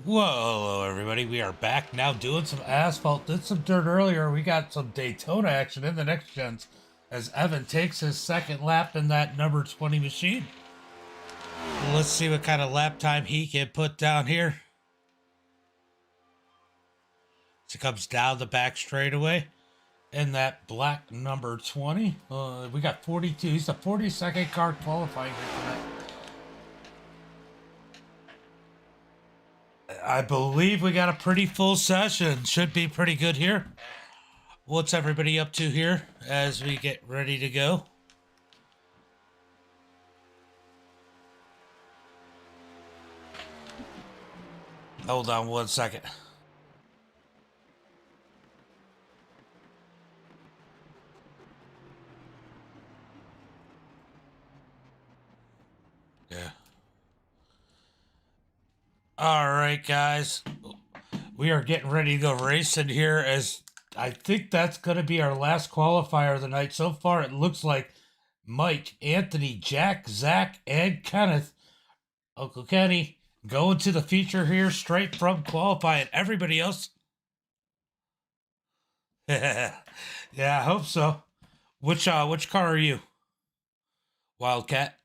Whoa, everybody, we are back now doing some asphalt. Did some dirt earlier. We got some Daytona action in the next gens as Evan takes his second lap in that number 20 machine. Let's see what kind of lap time he can put down here. As he comes down the back straightaway in that black number 20. We got 42. He's the 42nd car qualifying here tonight. I believe we got a pretty full session. Should be pretty good here. What's everybody up to here as we get ready to go? Hold on one second. Yeah. All right, guys. We are getting ready to go racing here as I think that's going to be our last qualifier of the night. So far, it looks like Mike, Anthony, Jack, Zach, and Kenneth, Uncle Kenny, going to the feature here straight from qualifying. Everybody else. Yeah, I hope so. Which car are you? Wildcat.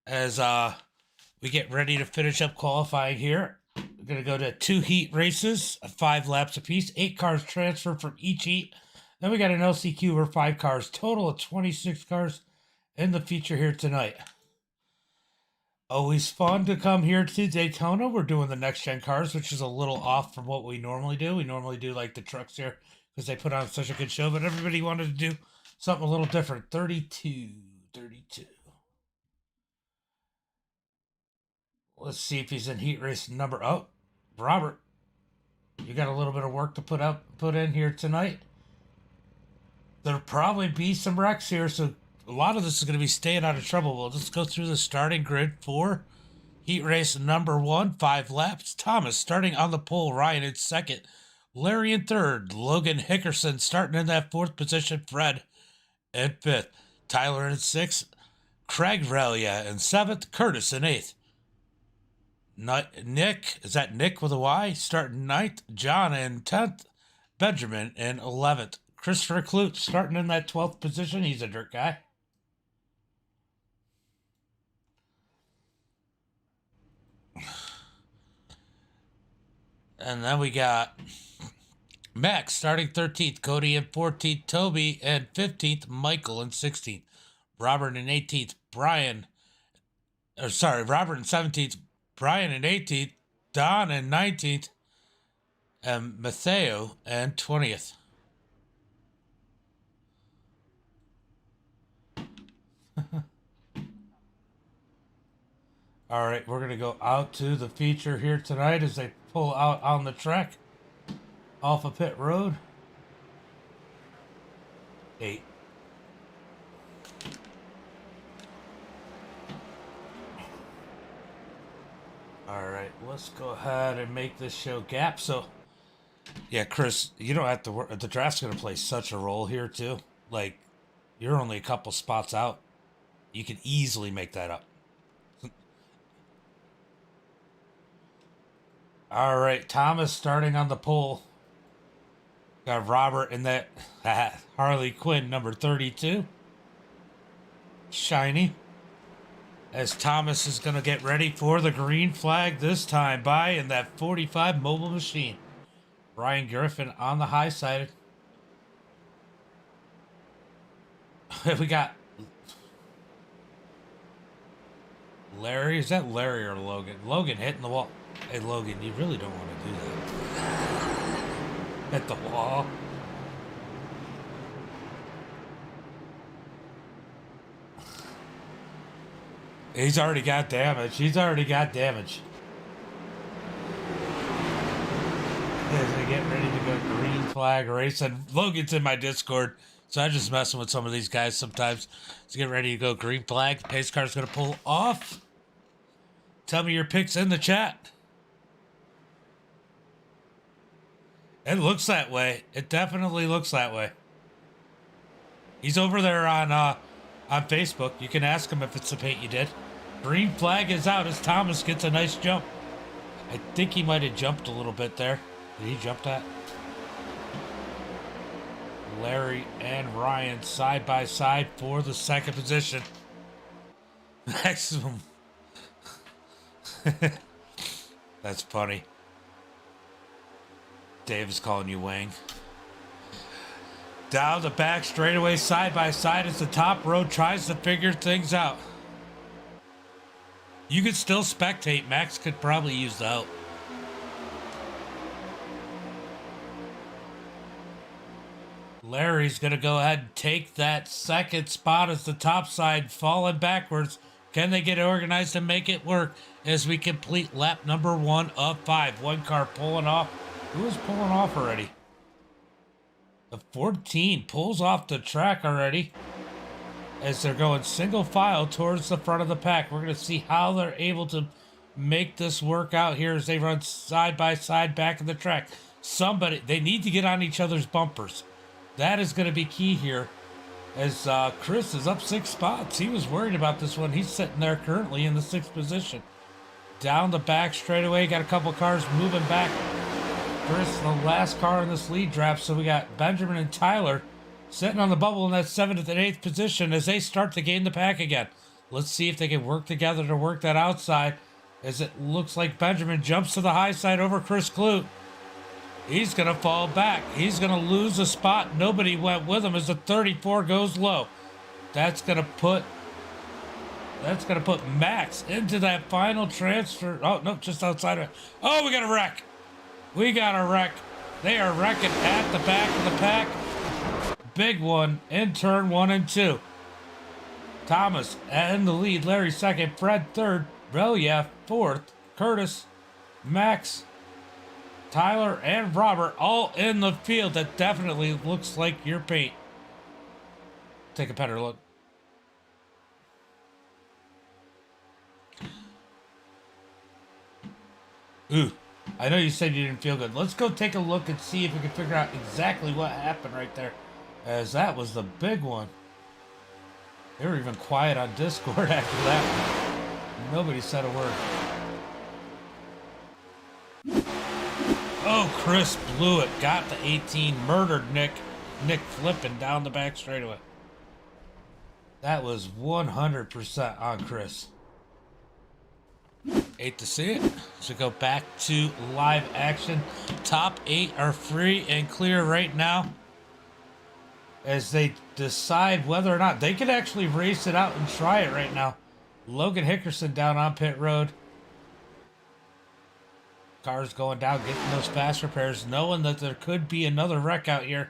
As we get ready to finish up qualifying here. We're going to go to 2 heat races, 5 laps apiece, 8 cars transfer from each heat. Then we got an LCQ where 5 cars, total of 26 cars in the feature here tonight. Always fun to come here to Daytona. We're doing the next gen cars, which is a little off from what we normally do. We normally do like the trucks here because they put on such a good show, but everybody wanted to do something a little different. 32. Let's see if he's in heat race number. Oh, Robert, you got a little bit of work to put in here tonight. There'll probably be some wrecks here, so a lot of this is going to be staying out of trouble. We'll just go through the starting grid for heat race number 1, 5 laps. Thomas starting on the pole, Ryan in second, Larry in third, Logan Hickerson starting in that 4th position, Fred in 5th, Tyler in 6th, Craig Relia in 7th, Curtis in 8th. Nick, is that Nick with a Y? Starting 9th. John in 10th. Benjamin in 11th. Christopher Clute starting in that 12th position. He's a dirt guy. And then we got Max starting 13th. Cody in 14th. Toby in 15th. Michael in 16th. Robert in 18th. Robert in 17th. Brian in 18th, Don in 19th, and Mateo in 20th. All right, we're going to go out to the feature here tonight as they pull out on the track off of pit road. 8. All right, let's go ahead and make this show gap. So, yeah, Chris, you don't have to work. The draft's going to play such a role here, too. Like, you're only a couple spots out. You can easily make that up. All right, Thomas starting on the pole. Got Robert in that Harley Quinn number 32. Shiny. As Thomas is going to get ready for the green flag this time by in that 45 mobile machine. Ryan Griffin on the high side. We got Larry. Is that Larry or Logan? Logan hitting the wall. Hey, Logan, you really don't want to do that. Hit the wall. He's already got damage. As they get ready to go green flag race. And Logan's in my Discord, so I'm just messing with some of these guys sometimes. Let's get ready to go green flag. Pace car's going to pull off. Tell me your picks in the chat. It looks that way. It definitely looks that way. He's over there on Facebook. You can ask him if it's the paint you did. Green flag is out as Thomas gets a nice jump. I think he might have jumped a little bit there. Did he jump that? Larry and Ryan side by side for the second position. Maximum. That's funny. Dave is calling you Wang. Down the back straightaway side by side as the top row tries to figure things out. You could still spectate. Max could probably use the help. Larry's going to go ahead and take that second spot as the top side falling backwards. Can they get organized and make it work as we complete lap number 1 of 5? One car pulling off. Who is pulling off already? The 14 pulls off the track already as they're going single file towards the front of the pack. We're going to see how they're able to make this work out here as they run side by side back of the track. They need to get on each other's bumpers. That is going to be key here as Chris is up 6 spots. He was worried about this one. He's sitting there currently in the 6th position. Down the back straightaway, got a couple cars moving back. Chris, the last car in this lead draft, so we got Benjamin and Tyler sitting on the bubble in that 7th and 8th position as they start to gain the pack again. Let's see if they can work together to work that outside as it looks like Benjamin jumps to the high side over Chris Clute. He's going to fall back. He's going to lose a spot. Nobody went with him as the 34 goes low. That's going to put Max into that final transfer. Oh, no, just outside of it. Oh, we got a wreck. We got a wreck. They are wrecking at the back of the pack. Big one in turn 1 and 2. Thomas in the lead. Larry second. Fred third. Relief fourth. Curtis, Max, Tyler, and Robert all in the field. That definitely looks like your paint. Take a better look. Ooh. I know you said you didn't feel good. Let's go take a look and see if we can figure out exactly what happened right there. As that was the big one. They were even quiet on Discord after that one. Nobody said a word. Oh, Chris blew it. Got the 18. Murdered Nick. Nick flipping down the back straightaway. That was 100% on Chris. Hate to see it. So go back to live action. Top 8 are free and clear right now as they decide whether or not they could actually race it out and try it right now. Logan Hickerson down on pit road. Cars going down, getting those fast repairs, knowing that there could be another wreck out here.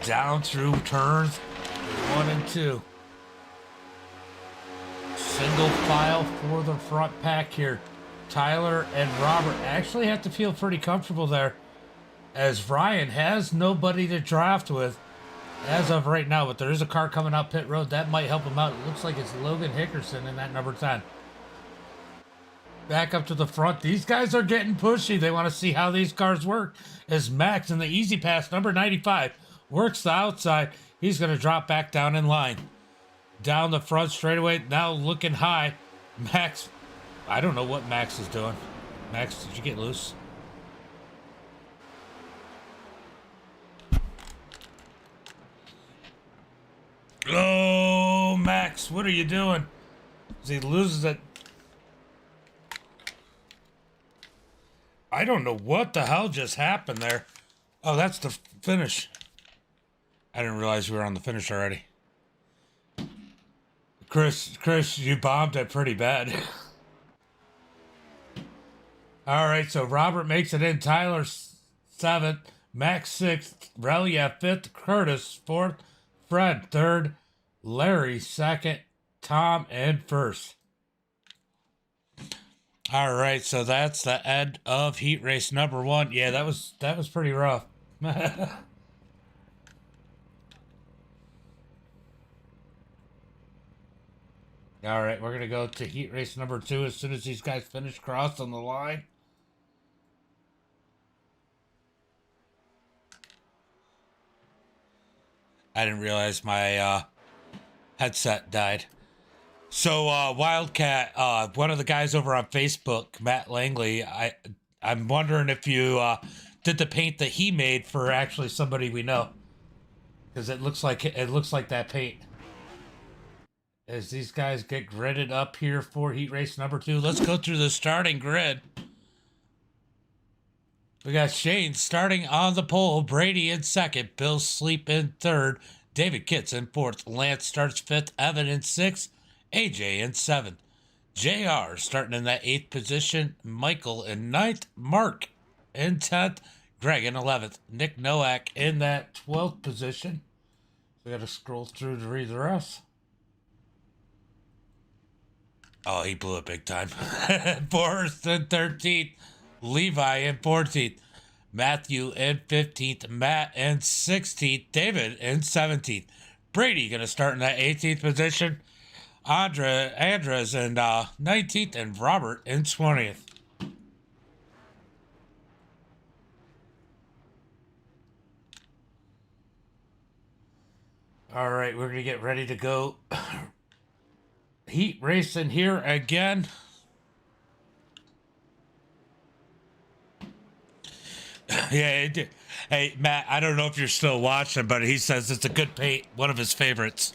Down through turns 1 and 2. Single file for the front pack here. Tyler and Robert actually have to feel pretty comfortable there as Ryan has nobody to draft with as of right now, but there is a car coming out pit road that might help him out. It looks like it's Logan Hickerson in that number 10. Back up to the front. These guys are getting pushy. They want to see how these cars work as Max in the easy pass number 95 works the outside. He's going to drop back down in line. Down the front straightaway, now looking high. Max, I don't know what Max is doing. Max, did you get loose? Oh, Max, what are you doing? As he loses it. I don't know what the hell just happened there. Oh, that's the finish. I didn't realize we were on the finish already. Chris, you bombed it pretty bad. All right, so Robert makes it in. Tyler 7th, Max 6th, Relief 5th, Curtis 4th, Fred 3rd, Larry 2nd, Tom in 1st. All right, so that's the end of heat race number 1. Yeah, that was pretty rough. All right, we're going to go to heat race number 2 as soon as these guys finish crossing the line. I didn't realize my headset died. So Wildcat, one of the guys over on Facebook, Matt Langley, I'm wondering if you did the paint that he made for actually somebody we know, because it looks like that paint. As these guys get gridded up here for heat race number 2, let's go through the starting grid. We got Shane starting on the pole, Brady in second, Bill Sleep in third, David Kitts in fourth, Lance starts fifth, Evan in sixth, AJ in seventh, JR starting in that 8th position, Michael in 9th, Mark in 10th, Greg in 11th, Nick Nowak in that 12th position. We got to scroll through to read the rest. Oh, he blew it big time. Forrest in 13th, Levi in 14th, Matthew in 15th, Matt in 16th, David in 17th. Brady going to start in that 18th position. Andres in 19th, and Robert in 20th. All right, we're going to get ready to go. Heat racing here again. Yeah, hey, Matt, I don't know if you're still watching, but he says it's a good paint, one of his favorites.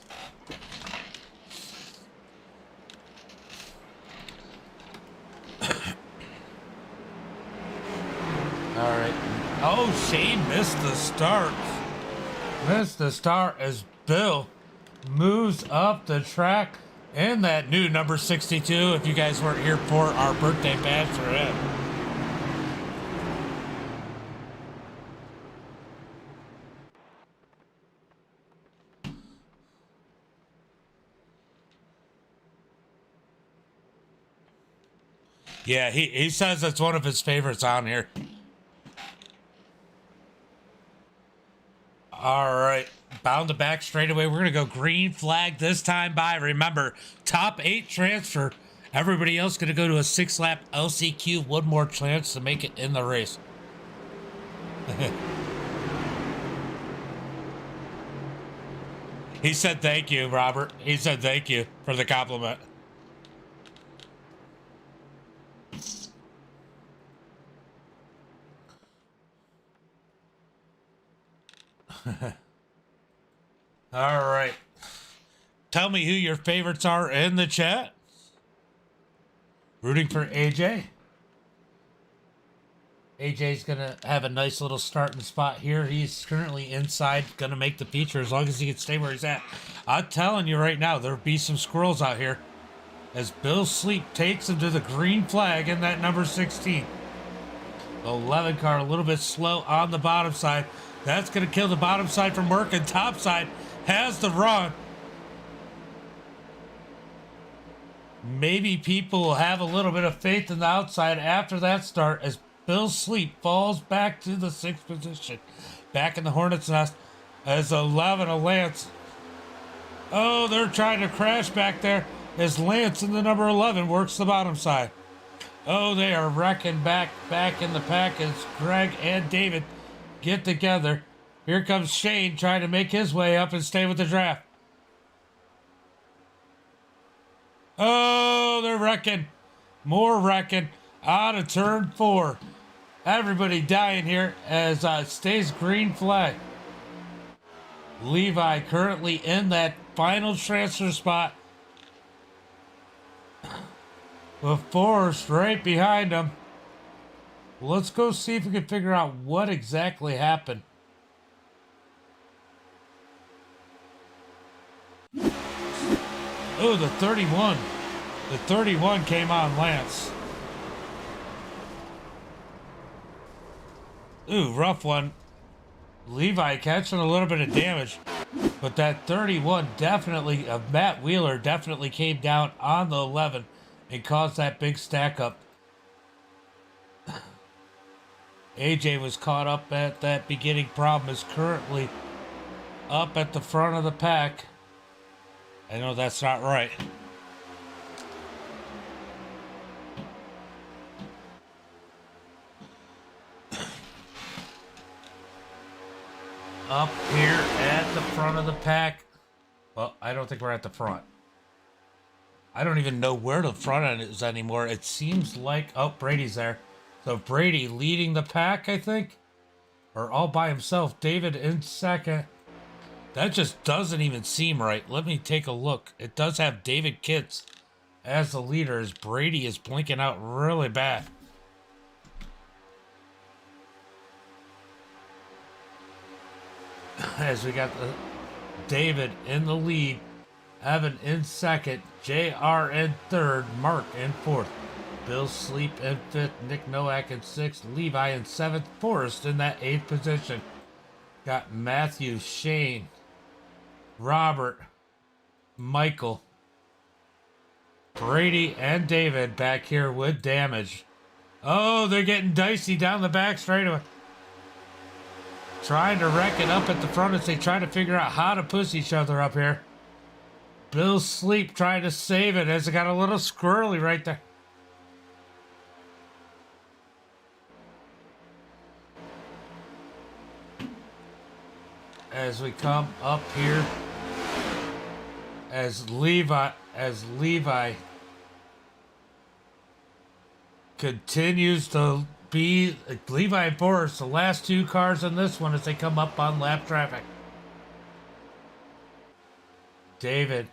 All right. Oh, Shane missed the start. Missed the start as Bill moves up the track in that new number 62. If you guys weren't here for our birthday bash for him. Yeah, he says it's one of his favorites on here. All right, bound to back straight away. We're going to go green flag this time by. Remember, top 8 transfer. Everybody else going to go to a 6-lap LCQ. One more chance to make it in the race. He said thank you, Robert. He said thank you for the compliment. All right. Tell me who your favorites are in the chat. Rooting for AJ. AJ's going to have a nice little starting spot here. He's currently inside, going to make the feature as long as he can stay where he's at. I'm telling you right now, there'll be some squirrels out here as Bill Sleep takes him to the green flag in that number 16. The 11 car a little bit slow on the bottom side. That's going to kill the bottom side from working. Top side has the run. Maybe people will have a little bit of faith in the outside after that start as Bill Sleep falls back to the 6th position. Back in the Hornet's nest as 11 of Lance. Oh, they're trying to crash back there as Lance in the number 11 works the bottom side. Oh, they are wrecking back in the pack as Greg and David get together. Here comes Shane trying to make his way up and stay with the draft. Oh, they're wrecking. More wrecking out of turn 4. Everybody dying here as stays green flag. Levi currently in that final transfer spot with Forrest right behind him. Let's go see if we can figure out what exactly happened. Oh, the 31. The 31 came on Lance. Ooh, rough one. Levi catching a little bit of damage. But that 31 definitely, Matt Wheeler definitely came down on the 11 and caused that big stack up. AJ was caught up at that beginning problem, is currently up at the front of the pack. I know that's not right. up here at the front of the pack. Well, I don't think we're at the front. I don't even know where the front end is anymore. It seems like... Oh, Brady's there. So Brady leading the pack, I think. Or all by himself. David in second. That just doesn't even seem right. Let me take a look. It does have David Kitts as the leader, as Brady is blinking out really bad. As we got David in the lead, Evan in second, JR in third, Mark in fourth, Bill Sleep in fifth, Nick Nowak in sixth, Levi in seventh, Forrest in that eighth position. Got Matthew, Shane, Robert, Michael, Brady, and David back here with damage. Oh, they're getting dicey down the back straightaway. Trying to wreck it up at the front as they try to figure out how to push each other up here. Bill Sleep trying to save it as it got a little squirrely right there. As we come up here, as Levi continues to be Levi and Boris, the last two cars in this one as they come up on lap traffic. David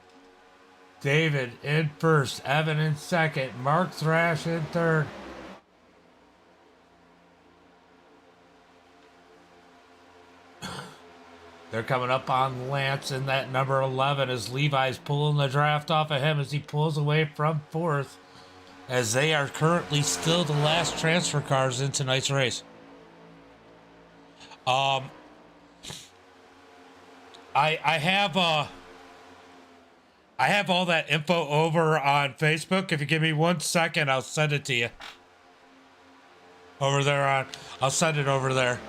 in first, Evan in second, Mark Thrash in third. They're coming up on Lance in that number 11 as Levi's pulling the draft off of him as he pulls away from fourth, as they are currently still the last transfer cars in tonight's race. I have all that info over on Facebook. If you give me 1 second, I'll send it to you. Over there on, I'll send it over there.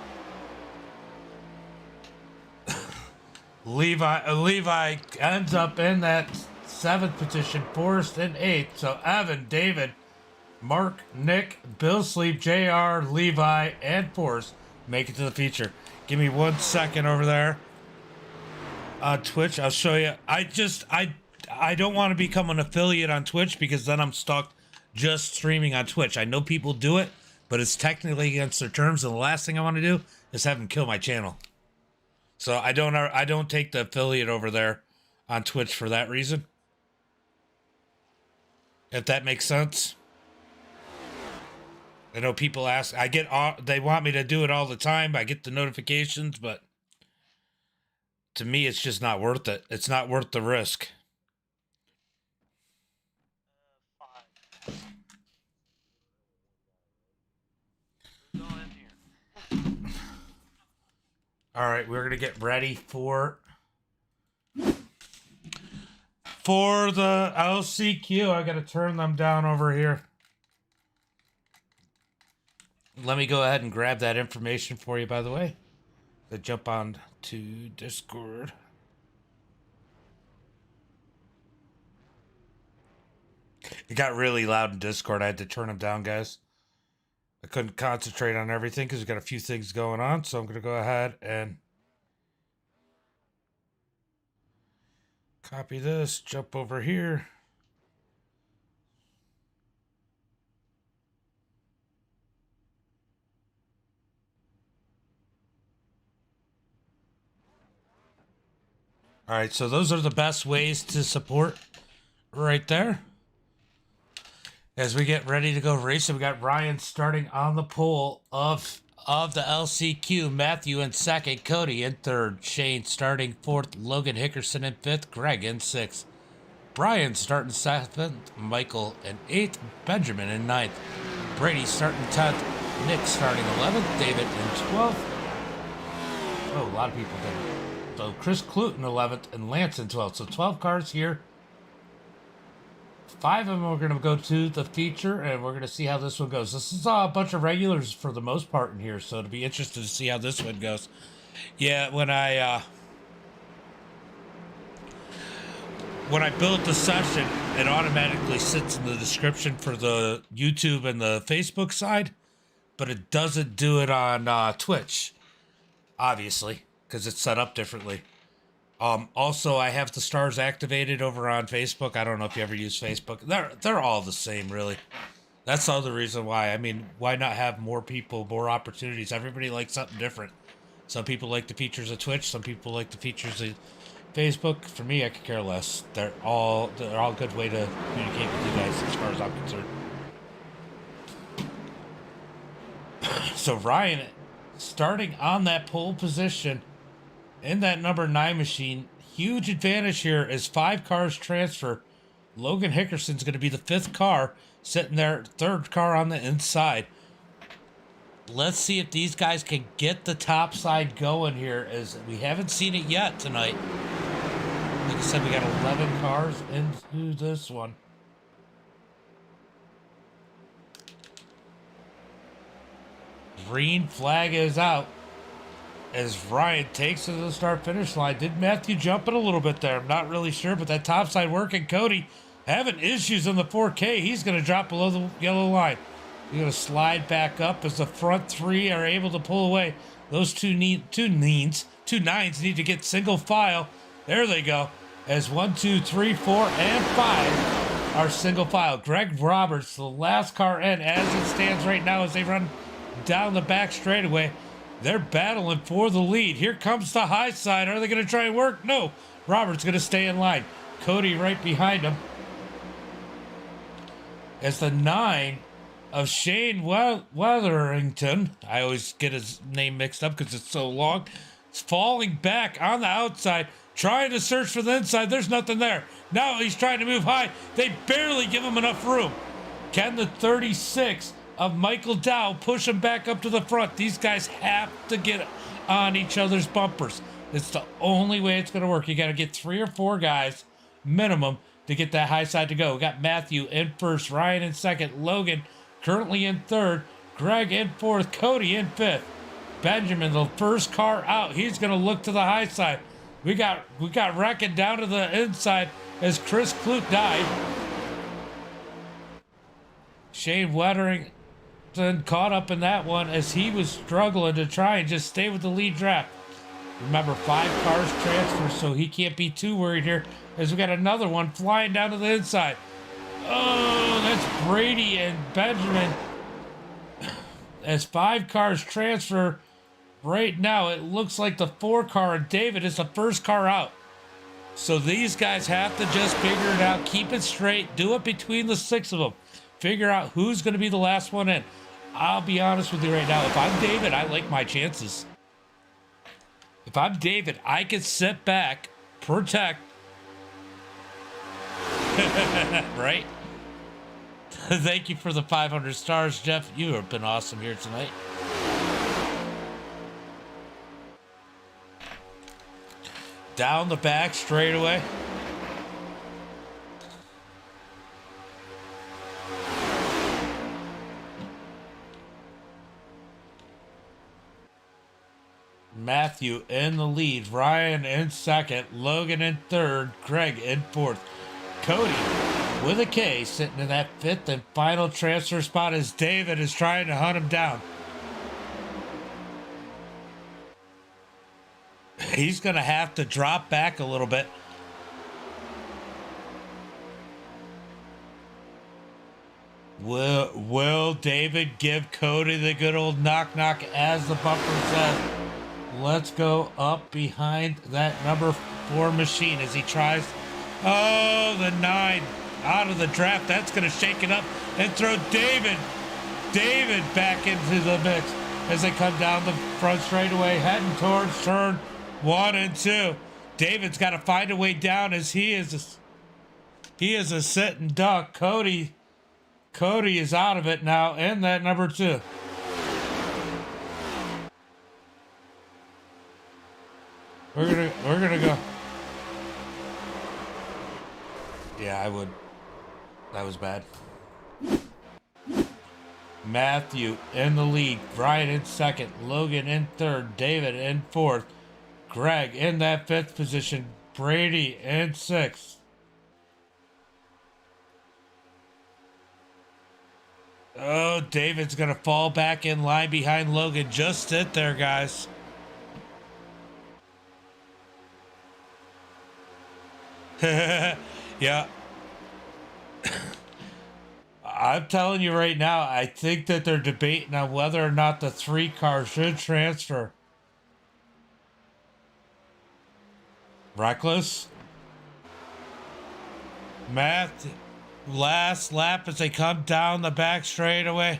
Levi ends up in that seventh position, Forrest in eighth. So Evan, David, Mark, Nick, Bill Sleep, JR, Levi, and Forrest make it to the feature. Give me 1 second over there on Twitch. I'll show you. I don't want to become an affiliate on Twitch because then I'm stuck just streaming on Twitch. I know people do it, but it's technically against their terms, and the last thing I want to do is have them kill my channel. So I don't take the affiliate over there on Twitch for that reason. If that makes sense. I know people ask, they want me to do it all the time. I get the notifications, but to me, it's just not worth it. It's not worth the risk. All right, we're gonna get ready for the LCQ. I gotta turn them down over here. Let me go ahead and grab that information for you, by the way. To jump on to Discord. It got really loud in Discord. I had to turn them down, guys. I couldn't concentrate on everything because we got a few things going on. So I'm going to go ahead and copy this, jump over here. All right, so those are the best ways to support right there. As we get ready to go racing, we got Ryan starting on the pole of the LCQ. Matthew in second, Cody in third, Shane starting fourth, Logan Hickerson in fifth, Greg in sixth, Brian starting seventh, Michael in eighth, Benjamin in ninth, Brady starting 10th, Nick starting 11th, David in 12th. Oh, a lot of people did. So Chris Clute in 11th and Lance in 12th. So 12 cars here. 5 of them are going to go to the feature, and we're going to see how this one goes. This is a bunch of regulars for the most part in here, so it'll be interesting to see how this one goes. Yeah, when I build the session, it automatically sits in the description for the YouTube and the Facebook side, but it doesn't do it on Twitch, obviously. because it's set up differently. Also, I have the stars activated over on Facebook. I don't know if you ever use Facebook. They're all the same, really. That's the other reason why. I mean, why not have more people, more opportunities? Everybody likes something different. Some people like the features of Twitch. Some people like the features of Facebook. For me, I could care less. They're all a good way to communicate with you guys, as far as I'm concerned. So Ryan, starting on that pole position in that number 9 machine, huge advantage here as 5 cars transfer. Logan Hickerson's going to be the 5th car, sitting there, 3rd car on the inside. Let's see if these guys can get the top side going here, as we haven't seen it yet tonight. Like I said, we got 11 cars into this one. Green flag is out as Ryan takes to the start-finish line. Did Matthew jump it a little bit there? I'm not really sure, but that topside working. Cody having issues on the 4K. He's going to drop below the yellow line. He's going to slide back up as the front 3 are able to pull away. Those two nines need to get single file. There they go. As 1, 2, 3, 4, and 5 are single file. Greg Roberts, the last car in as it stands right now as they run down the back straightaway. They're battling for the lead. Here comes the high side. Are they going to try and work? No. Roberts going to stay in line. Cody right behind him. As the 9 of Shane Weatherington, I always get his name mixed up because it's so long, it's falling back on the outside, trying to search for the inside. There's nothing there. Now he's trying to move high. They barely give him enough room. Can the 36 of Michael Dow push him back up to the front? These guys have to get on each other's bumpers. It's the only way it's going to work. You got to get 3 or 4 guys minimum to get that high side to go. We got Matthew in first, Ryan in second, Logan currently in third, Greg in fourth, Cody in fifth. Benjamin, the first car out, he's going to look to the high side. We got wrecking down to the inside as Chris Clute died. Shane Weatherington caught up in that one as he was struggling to try and just stay with the lead draft. Remember, 5 cars transfer, so he can't be too worried here as we got another one flying down to the inside. Oh, that's Brady and Benjamin. As 5 cars transfer, right now it looks like the 4 car and David is the first car out. So these guys have to just figure it out, keep it straight, do it between the 6 of them. Figure out who's going to be the last one in. I'll be honest with you right now. If I'm David, I like my chances. If I'm David, I can sit back, protect. Right? Thank you for the 500 stars, Jeff. You have been awesome here tonight. Down the back straightaway. Matthew in the lead, Ryan in second, Logan in third, Greg in fourth. Cody with a K sitting in that 5th and final transfer spot as David is trying to hunt him down. He's going to have to drop back a little bit. Will David give Cody the good old knock knock as the bumper says? Let's go up behind that number 4 machine as he tries. Oh, the 9 out of the draft. That's going to shake it up and throw David back into the mix as they come down the front straightaway, heading towards turn 1 and 2. David's got to find a way down as he is a sitting duck. Cody is out of it now in that number 2. We're gonna go. Yeah, I would. That was bad. Matthew in the lead, Brian in second, Logan in third, David in fourth, Greg in that 5th position, Brady in 6th. Oh, David's gonna fall back in line behind Logan. Just sit there, guys. Yeah. I'm telling you right now, I think that they're debating on whether or not the 3 car should transfer. Reckless. Matt, last lap as they come down the back straightaway.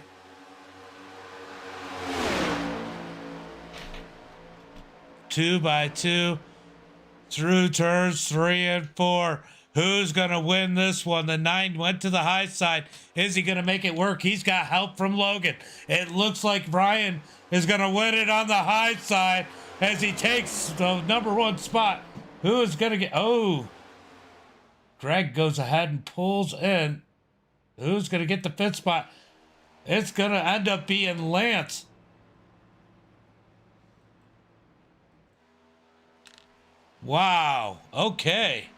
Two by two through turns 3 and 4. Who's going to win this one? The 9 went to the high side. Is he going to make it work? He's got help from Logan. It looks like Brian is going to win it on the high side as he takes the number 1 spot. Who is going to get... Oh, Greg goes ahead and pulls in. Who's going to get the 5th spot? It's going to end up being Lance. Wow. Okay.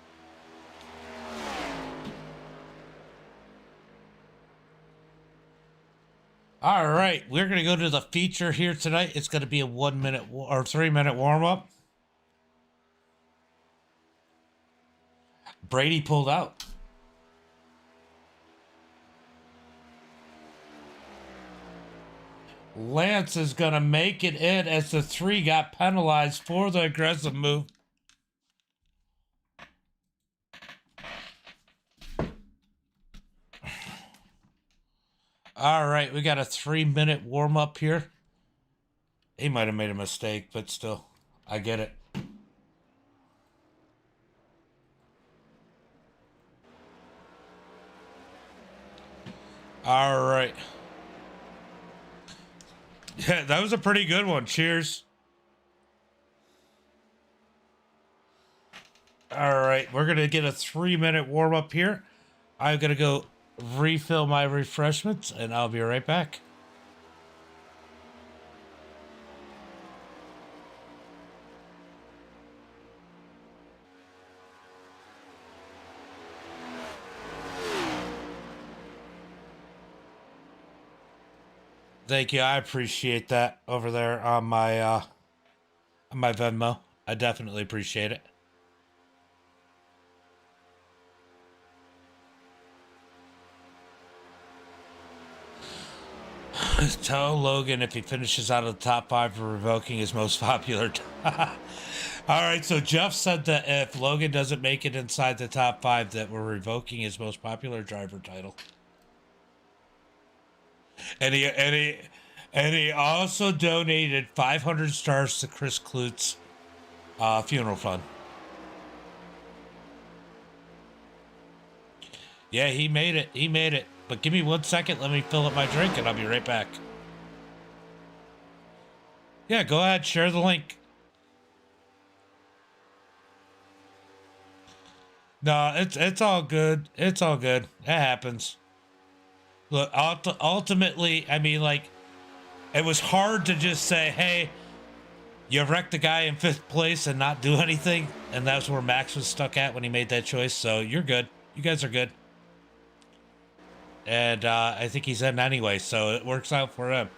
All right. We're going to go to the feature here tonight. It's going to be a 1 minute or 3 minute warm up. Brady pulled out. Lance is going to make it in as the 3 got penalized for the aggressive move. All right, we got a 3 minute warm up here. He might have made a mistake, but still, I get it. All right. Yeah, that was a pretty good one. Cheers. All right, we're going to get a 3 minute warm up here. I'm going to go refill my refreshments and I'll be right back. Thank you. I appreciate that over there on my Venmo. I definitely appreciate it. Tell Logan if he finishes out of the top 5 for revoking his most popular. All right, so Jeff said that if Logan doesn't make it inside the top 5, that we're revoking his most popular driver title. And he also donated 500 stars to Chris Klut's funeral fund. Yeah, he made it. He made it. But give me 1 second. Let me fill up my drink, and I'll be right back. Yeah, go ahead. Share the link. No, it's all good. It's all good. It happens. Look, ultimately, I mean, like, it was hard to just say, hey, you wrecked the guy in 5th place and not do anything. And that's where Max was stuck at when he made that choice. So you're good. You guys are good. And I think he's in anyway, so it works out for him.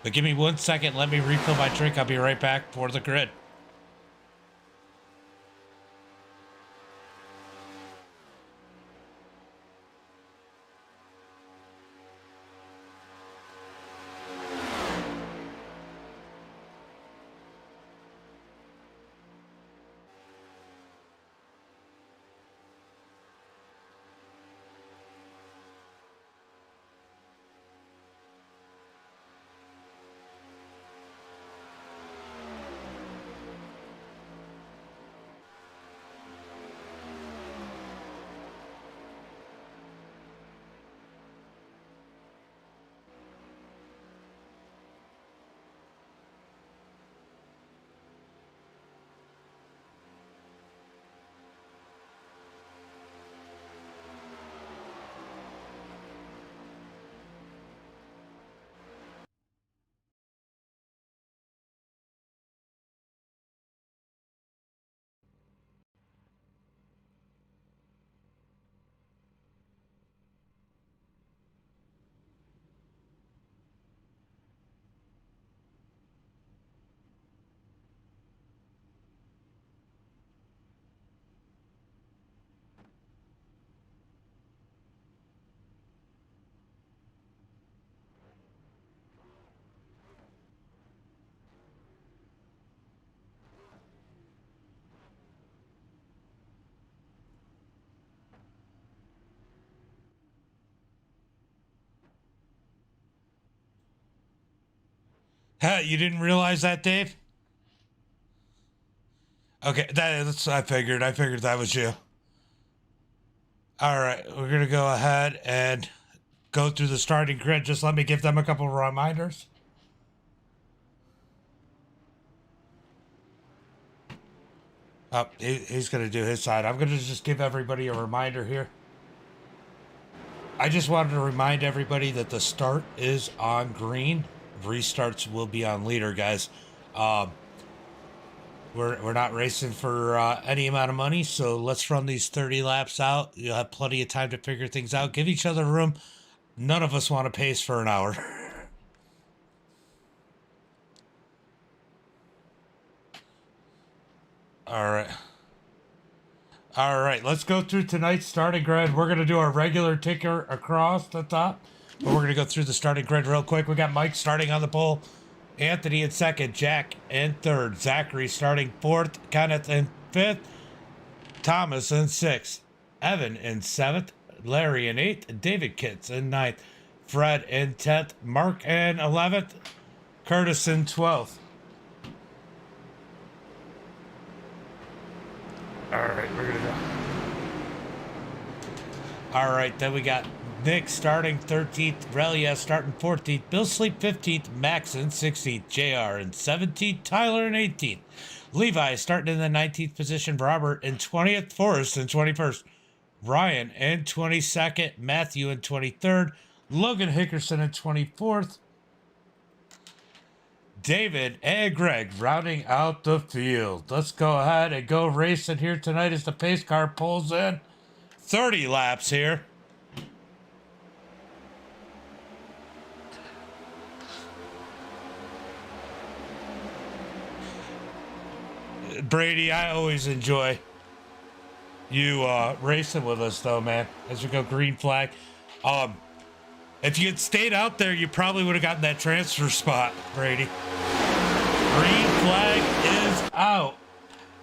But give me 1 second. Let me refill my drink. I'll be right back for the grid. You didn't realize that, Dave? Okay, that's I figured. I figured that was you. All right, we're gonna go ahead and go through the starting grid. Just let me give them a couple of reminders. Oh, he's gonna do his side. I'm gonna just give everybody a reminder here. I just wanted to remind everybody that the start is on green. Restarts will be on leader, guys. We're not racing for any amount of money, so let's run these 30 laps out. You'll have plenty of time to figure things out. Give each other room. None of us want to pace for an hour. All right. All right, let's go through tonight's starting grid. We're going to do our regular ticker across the top, but we're going to go through the starting grid real quick. We got Mike starting on the pole, Anthony in second, Jack in third, Zachary starting fourth, Kenneth in fifth, Thomas in sixth, Evan in seventh, Larry in eighth, David Kitts in ninth, Fred in 10th, Mark in 11th, Curtis in 12th. All right, we're gonna go. All right, then we got Nick starting 13th, Relia starting 14th, Bill Sleep 15th, Max in 16th, JR in 17th, Tyler in 18th, Levi starting in the 19th position, Robert in 20th, Forrest in 21st, Ryan in 22nd, Matthew in 23rd, Logan Hickerson in 24th, David and Greg rounding out the field. Let's go ahead and go racing here tonight as the pace car pulls in. 30 laps here. Brady, I always enjoy you racing with us, though, man. As we go green flag. If you had stayed out there, you probably would have gotten that transfer spot, Brady. Green flag is out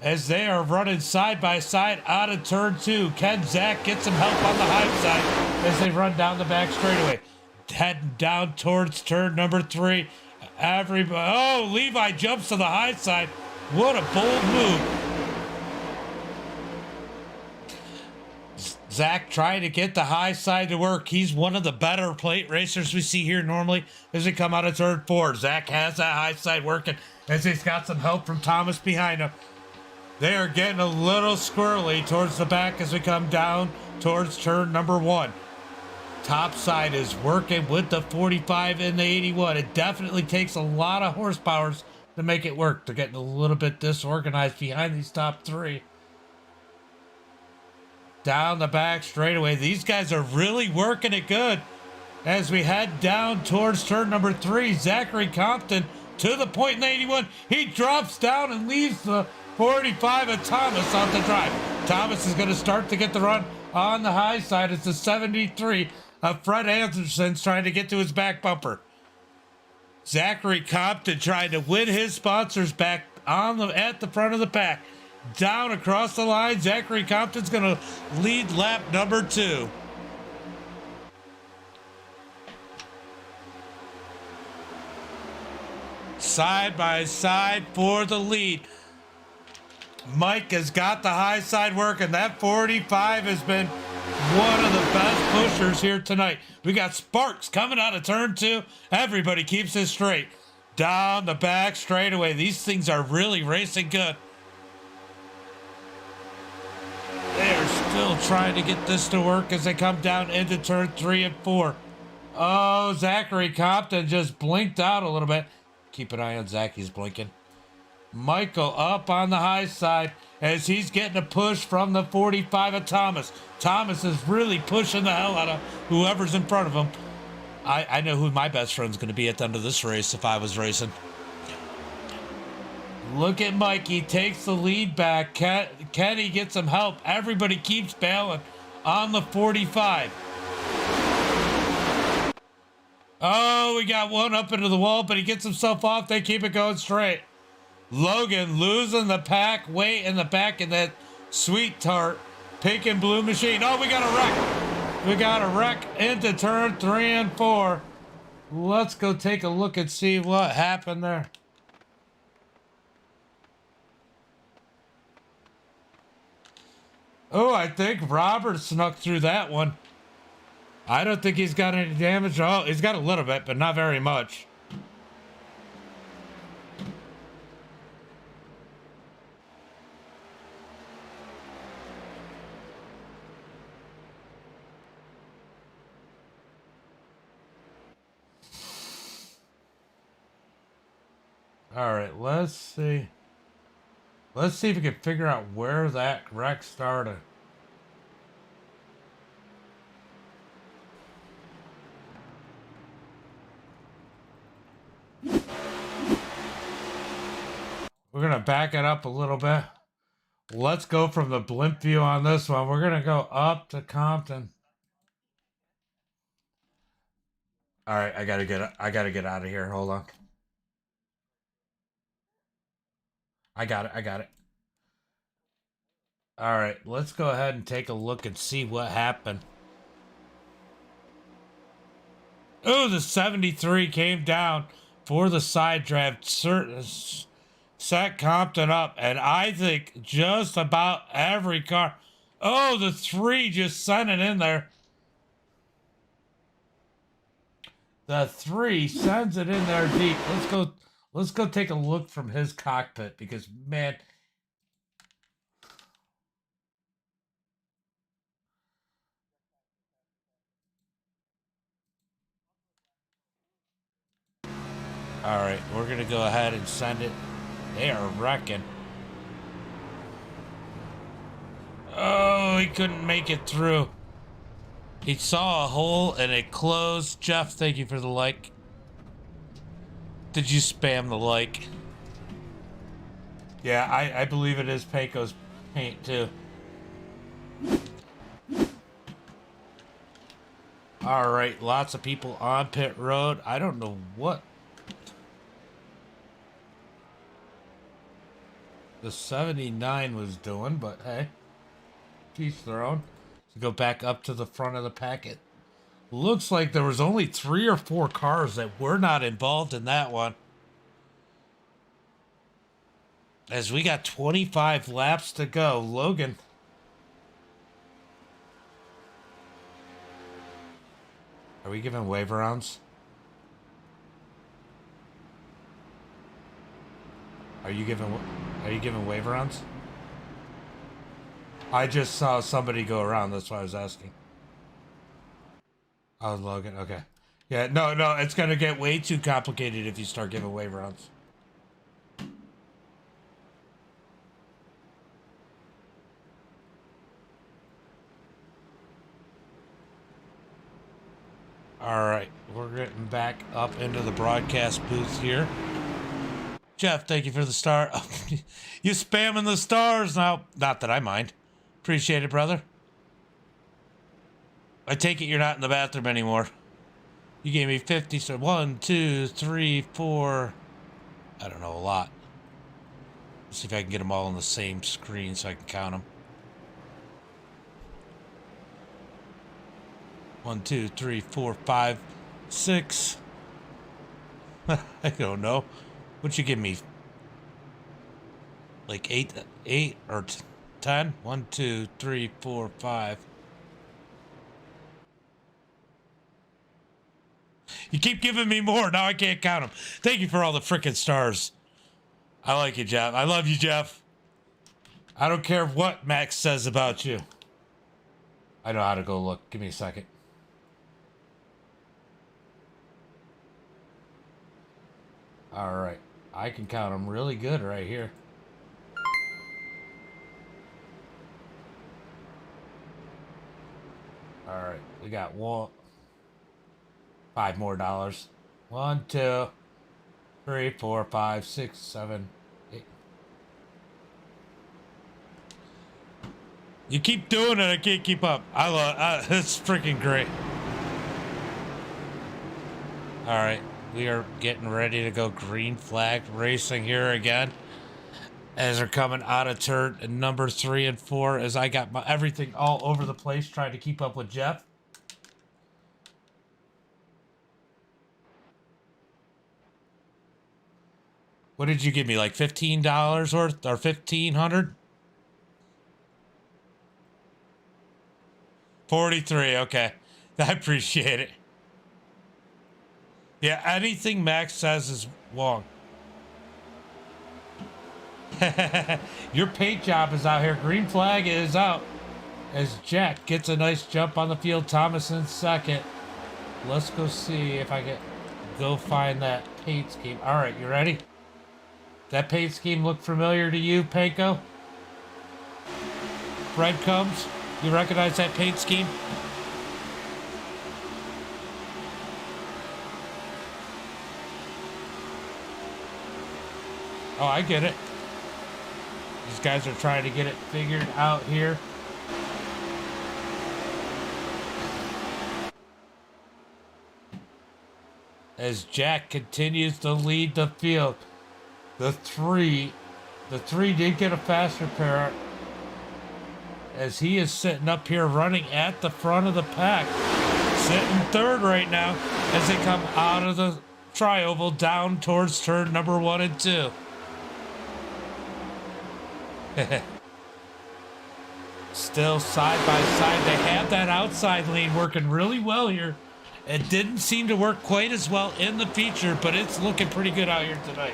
as they are running side by side out of turn 2. Ken Zach gets some help on the high side as they run down the back straightaway. Heading down towards turn number 3. Levi jumps to the high side. What a bold move. Zach trying to get the high side to work. He's one of the better plate racers we see here normally as we come out of turn 4. Zach has that high side working as he's got some help from Thomas behind him. They are getting a little squirrely towards the back as we come down towards turn number 1. Top side is working with the 45 and the 81. It definitely takes a lot of horsepower to make it work. They're getting a little bit disorganized behind these top 3. Down the back straightaway. These guys are really working it good as we head down towards turn number 3. Zachary Compton to the point in the 81. He drops down and leaves the 45 of Thomas on the drive. Thomas is going to start to get the run on the high side. It's the 73 of Fred Anderson's trying to get to his back bumper. Zachary Compton trying to win his sponsors back at the front of the pack. Down across the line, Zachary Compton's going to lead lap number 2. Side by side for the lead. Mike has got the high side working. That 45 has been one of the best pushers here tonight. We got Sparks coming out of turn 2. Everybody keeps it straight. Down the back straightaway. These things are really racing good. They are still trying to get this to work as they come down into turn 3 and 4. Oh, Zachary Compton just blinked out a little bit. Keep an eye on Zach, he's blinking. Michael up on the high side as he's getting a push from the 45 of Thomas. Thomas is really pushing the hell out of whoever's in front of him. I know who my best friend's going to be at the end of this race if I was racing. Look at Mike. He takes the lead back. Kenny gets some help. Everybody keeps bailing on the 45. Oh, we got one up into the wall, but he gets himself off. They keep it going straight. Logan losing the pack way in the back in that sweet tart pink and blue machine. Oh, we got a wreck. We got a wreck into turn 3 and 4. Let's go take a look and see what happened there. Oh, I think Robert snuck through that one. I don't think he's got any damage. Oh, he's got a little bit, but not very much. All right, let's see. Let's see if we can figure out where that wreck started. We're going to back it up a little bit. Let's go from the blimp view on this one. We're going to go up to Compton. All right, I got to get out of here. Hold on. I got it. All right, let's go ahead and take a look and see what happened. Oh, the 73 came down for the side draft. Set Compton up, and I think just about every car. Oh, the 3 just sent it in there. The 3 sends it in there deep. Let's go take a look from his cockpit because man. All right, we're gonna go ahead and send it. They are wrecking. Oh, he couldn't make it through. He saw a hole and it closed. Jeff, thank you for the like. Did you spam the like? Yeah, I believe it is Pecos paint too. All right, lots of people on pit road. I don't know what the 79 was doing, but hey, he's thrown. So go back up to the front of the packet. Looks like there was only 3 or 4 cars that were not involved in that one. As we got 25 laps to go, Logan. Are we giving wave rounds? Are you giving wave rounds? I just saw somebody go around, that's why I was asking. Oh, Logan, okay. Yeah, no, it's gonna get way too complicated if you start giving wave rounds. All right, we're getting back up into the broadcast booth here. Jeff, thank you for the star. You spamming the stars now. Not that I mind. Appreciate it, brother. I take it you're not in the bathroom anymore. You gave me 50, so 1, 2, 3, 4. I don't know, a lot. Let's see if I can get them all on the same screen so I can count them. 1, 2, 3, 4, 5, 6. I don't know. What'd you give me? Like 8 or 10? 1, 2, 3, 4, 5. You keep giving me more. Now I can't count them. Thank you for all the freaking stars. I like you, Jeff. I love you, Jeff. I don't care what Max says about you. I know how to go look. Give me a second. All right. I can count them really good right here. All right. We got $5 more. 1, 2, 3, 4, 5, 6, 7, 8. You keep doing it. I can't keep up. I love it's freaking great. All right. We are getting ready to go green flag racing here again. As they're coming out of turn number 3 and 4, as I got everything all over the place trying to keep up with Jeff. What did you give me? Like $15 worth or 1,500? 43. Okay, I appreciate it. Yeah, anything Max says is wrong. Your paint job is out here. Green flag is out as Jack gets a nice jump on the field. Thomas in second. Let's go see if I can go find that paint scheme. All right, you ready? That paint scheme look familiar to you, Panko? Breadcrumbs? You recognize that paint scheme? Oh, I get it. These guys are trying to get it figured out here. As Jack continues to lead the field. The three did get a faster pair as he is sitting up here running at the front of the pack. Sitting third right now as they come out of the tri-oval down towards turn number 1 and 2. Still side by side. They have that outside lane working really well here. It didn't seem to work quite as well in the feature, but it's looking pretty good out here tonight.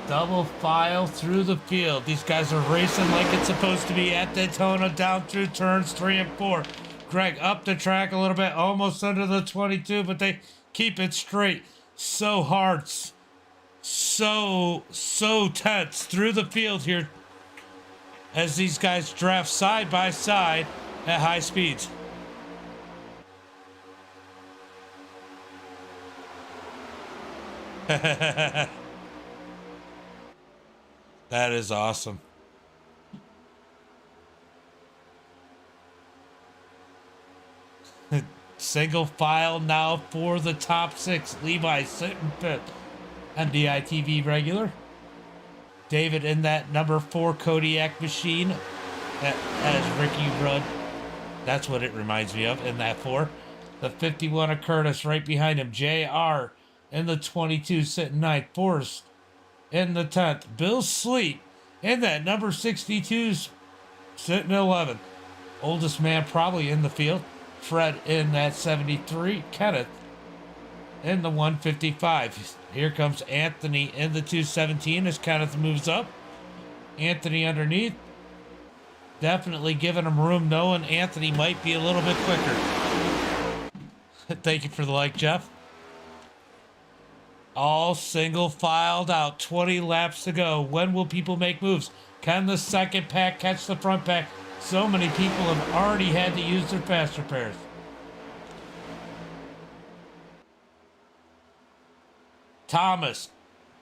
Double file through the field. These guys are racing like it's supposed to be at Daytona down through turns 3 and 4. Greg up the track a little bit, almost under the 22, but they keep it straight. So hard. So tense through the field here as these guys draft side by side at high speeds. That is awesome. Single file now for the top 6. Levi sitting fifth. MDiTV regular. David in that number 4 Kodiak machine that has Ricky Rudd. That's what it reminds me of in that 4. The 51 of Curtis right behind him. JR in the 22 sitting 9th. Forrest in the 10th. Bill Sleep in that number 62's sitting 11th. Oldest man probably in the field. Fred in that 73. Kenneth in the 155. Here comes Anthony in the 217 as Kenneth moves up. Anthony underneath. Definitely giving him room, knowing Anthony might be a little bit quicker. Thank you for the like, Jeff. All single filed out. 20 laps to go. When will people make moves? Can the second pack catch the front pack? So many people have already had to use their faster pairs. Thomas,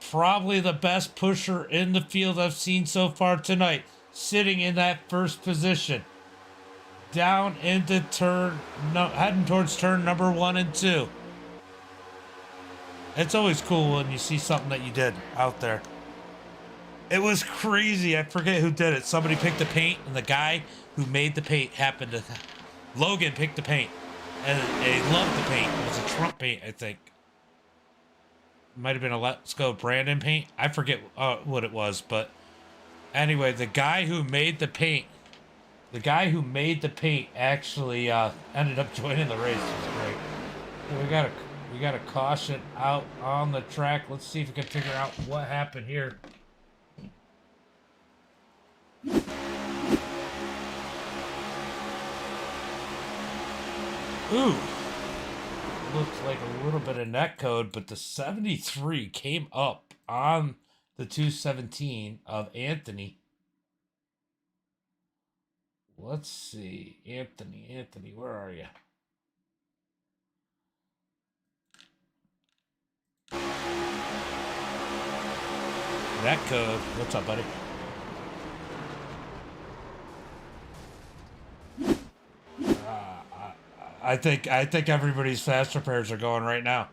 probably the best pusher in the field I've seen so far tonight, sitting in that first position. Down into turn, heading towards turn number 1 and 2. It's always cool when you see something that you did out there. It was crazy. I forget who did it. Somebody picked the paint, and the guy who made the paint happened to... Logan picked the paint, and he loved the paint. It was a Trump paint, I think. Might have been a Let's Go Brandon paint. I forget what it was, but... Anyway, the guy who made the paint... actually ended up joining the race. It was great. So we got a caution out on the track. Let's see if we can figure out what happened here. Ooh. Looks like a little bit of net code, but the 73 came up on the 217 of Anthony. Let's see. Anthony, where are you? Net code. What's up, buddy? I think everybody's faster pairs are going right now.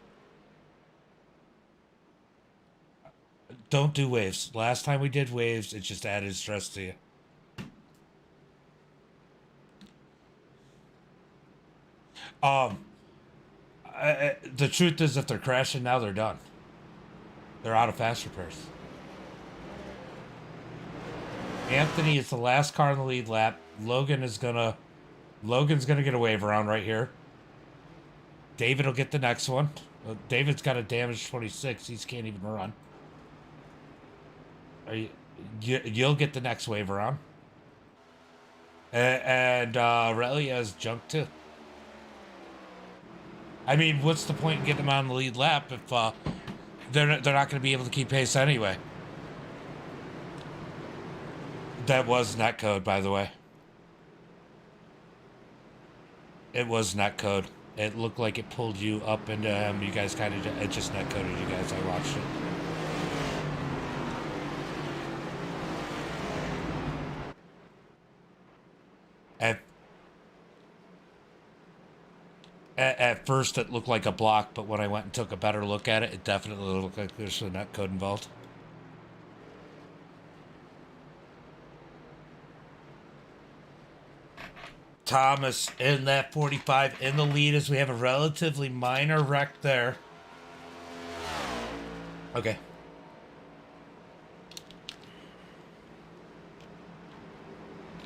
Don't do waves. Last time we did waves, it just added stress to you. The truth is, if they're crashing now, they're done. They're out of fast repairs. Anthony is the last car in the lead lap. Logan's gonna get a wave around right here. David will get the next one. David's got a damaged 26. He can't even run. You'll get the next wave around. And Relly has junk too. I mean, what's the point in getting them on the lead lap if they're not going to be able to keep pace anyway? That was netcode, by the way. It was netcode. It looked like it pulled you up into him. You guys kind of, it just netcoded you guys. I watched it. At first, it looked like a block, but when I went and took a better look at it, it definitely looked like there's a netcode involved. Thomas in that 45 in the lead as we have a relatively minor wreck there. Okay.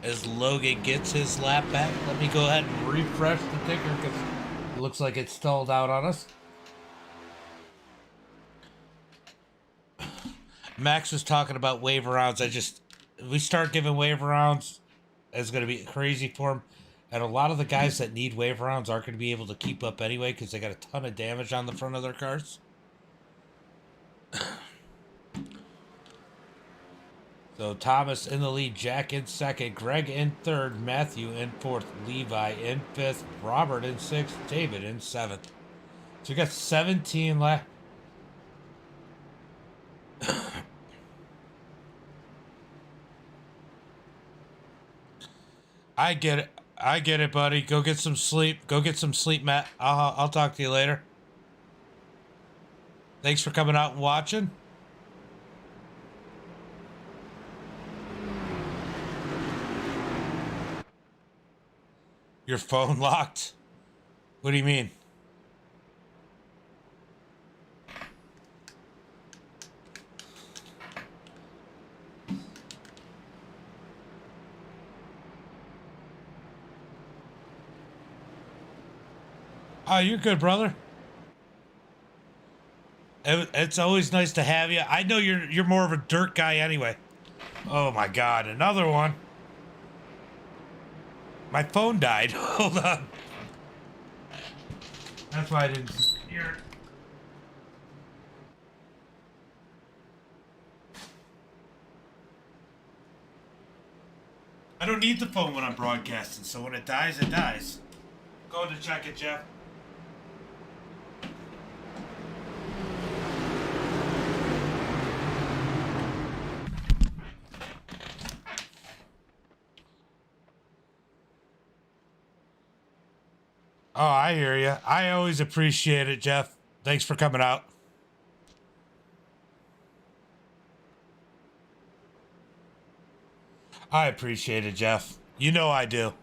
As Logan gets his lap back, let me go ahead and refresh the ticker because it looks like it's stalled out on us. Max was talking about wave rounds. We start giving wave rounds, it's going to be crazy for him. And a lot of the guys that need wave rounds aren't going to be able to keep up anyway because they got a ton of damage on the front of their cars. So Thomas in the lead, Jack in second, Greg in third, Matthew in fourth, Levi in fifth, Robert in sixth, David in seventh. So we got 17 left. I get it. I get it, buddy. Go get some sleep. Go get some sleep, Matt. I'll talk to you later. Thanks for coming out and watching. Your phone locked? What do you mean? Oh, you're good, brother. It's always nice to have you. I know you're more of a dirt guy anyway. Oh my God, another one. My phone died. Hold on. That's why I didn't hear it. I don't need the phone when I'm broadcasting, so when it dies, it dies. Go to check it, Jeff. Oh, I hear you. I always appreciate it, Jeff. Thanks for coming out. I appreciate it, Jeff. You know I do.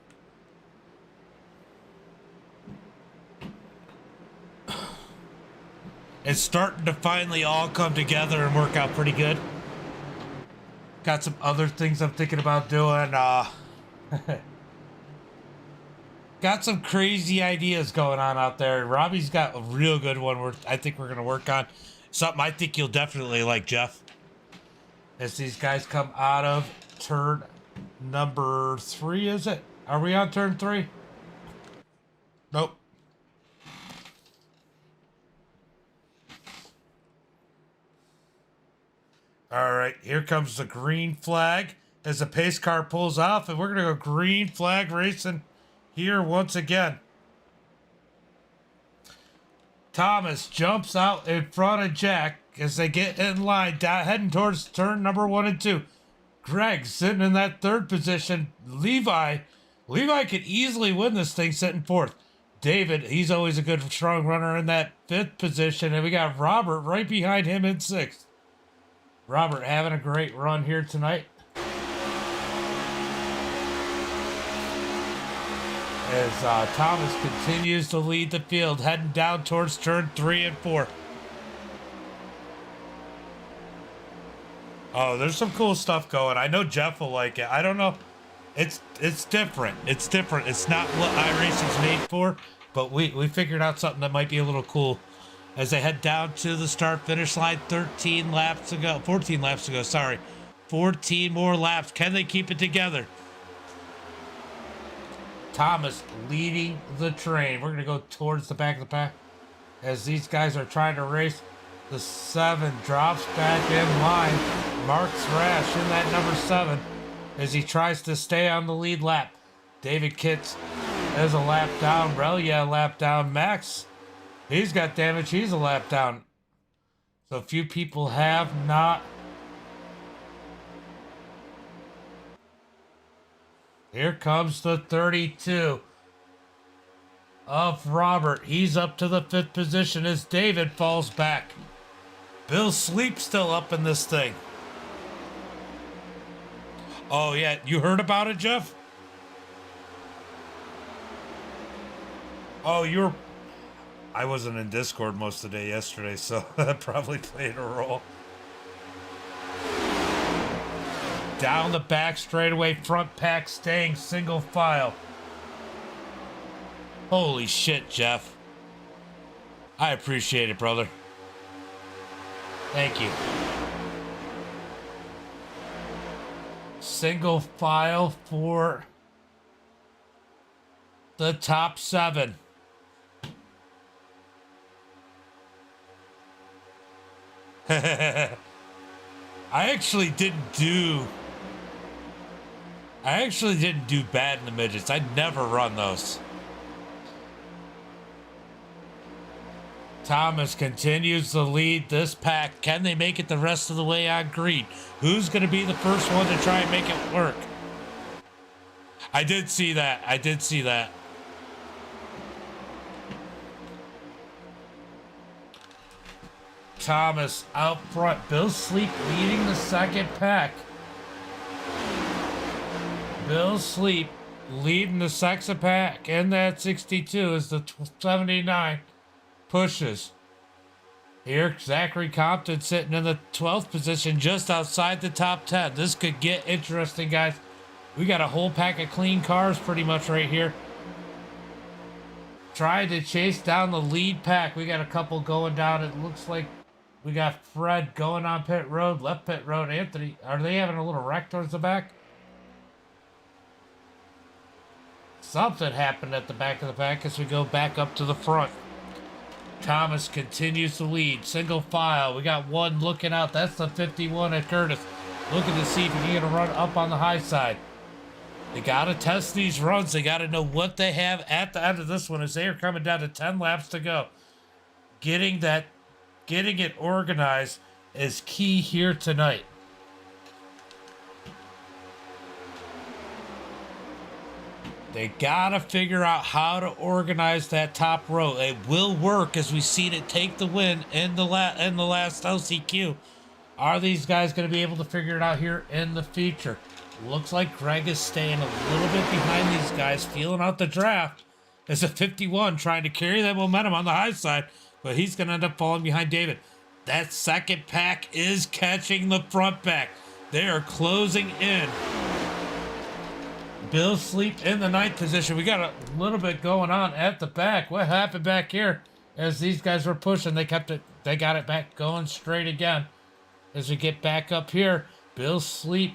It's starting to finally all come together and work out pretty good. Got some other things I'm thinking about doing. Got some crazy ideas going on out there. Robbie's got a real good one I think we're going to work on. Something I think you'll definitely like, Jeff. As these guys come out of turn number 3, is it? Are we on turn 3? Nope. All right, here comes the green flag as the pace car pulls off, and we're going to go green flag racing here once again. Thomas jumps out in front of Jack as they get in line, heading towards turn number 1 and 2. Greg sitting in that third position. Levi could easily win this thing sitting fourth. David, he's always a good, strong runner in that fifth position. And we got Robert right behind him in sixth. Robert having a great run here tonight. as Thomas continues to lead the field, heading down towards turn 3 and 4. Oh, there's some cool stuff going. I know Jeff will like it. I don't know. It's different. It's different. It's not what iRacing's made for, but we figured out something that might be a little cool. As they head down to the start finish line, 14 laps to go, sorry. 14 more laps. Can they keep it together? Thomas leading the train. We're going to go towards the back of the pack as these guys are trying to race. The 7 drops back in line. Mark's Rash in that number 7 as he tries to stay on the lead lap. David Kitts is a lap down. Relia a lap down. Max, he's got damage. He's a lap down. So a few people have not. Here comes the 32 of Robert. He's up to the 5th position as David falls back. Bill Sleep still up in this thing. Oh, yeah. You heard about it, Jeff? Oh, I wasn't in Discord most of the day yesterday, so that probably played a role. Down the back straightaway, front pack staying single file. Holy shit, Jeff. I appreciate it, brother. Thank you. Single file for the top 7. I actually didn't do bad in the midgets. I never run those. Thomas continues to lead this pack. Can they make it the rest of the way on green? Who's going to be the first one to try and make it work? I did see that. Thomas out front. Bill Sleep leading the second pack. Bill Sleep leading the second pack. And that 62 is the 79. Pushes. Here, Zachary Compton sitting in the 12th position just outside the top 10. This could get interesting, guys. We got a whole pack of clean cars pretty much right here. Trying to chase down the lead pack. We got a couple going down. It looks like we got Fred going on pit road, left pit road. Anthony, are they having a little wreck towards the back? Something happened at the back of the pack as we go back up to the front. Thomas continues to lead. Single file. We got one looking out. That's the 51 at Curtis. Looking to see if he can run up on the high side. They got to test these runs. They got to know what they have at the end of this one as they are coming down to 10 laps to go. Getting it organized is key here tonight. They gotta figure out how to organize that top row. It will work as we've seen it take the win in the last LCQ. Are these guys going to be able to figure it out here in the feature? Looks like Greg is staying a little bit behind these guys, feeling out the draft. There's a 51 trying to carry that momentum on the high side, but he's going to end up falling behind David. That second pack is catching the front pack. They are closing in. Bill Sleep in the 9th position. We got a little bit going on at the back. What happened back here as these guys were pushing? They got it back going straight again. As we get back up here, Bill Sleep.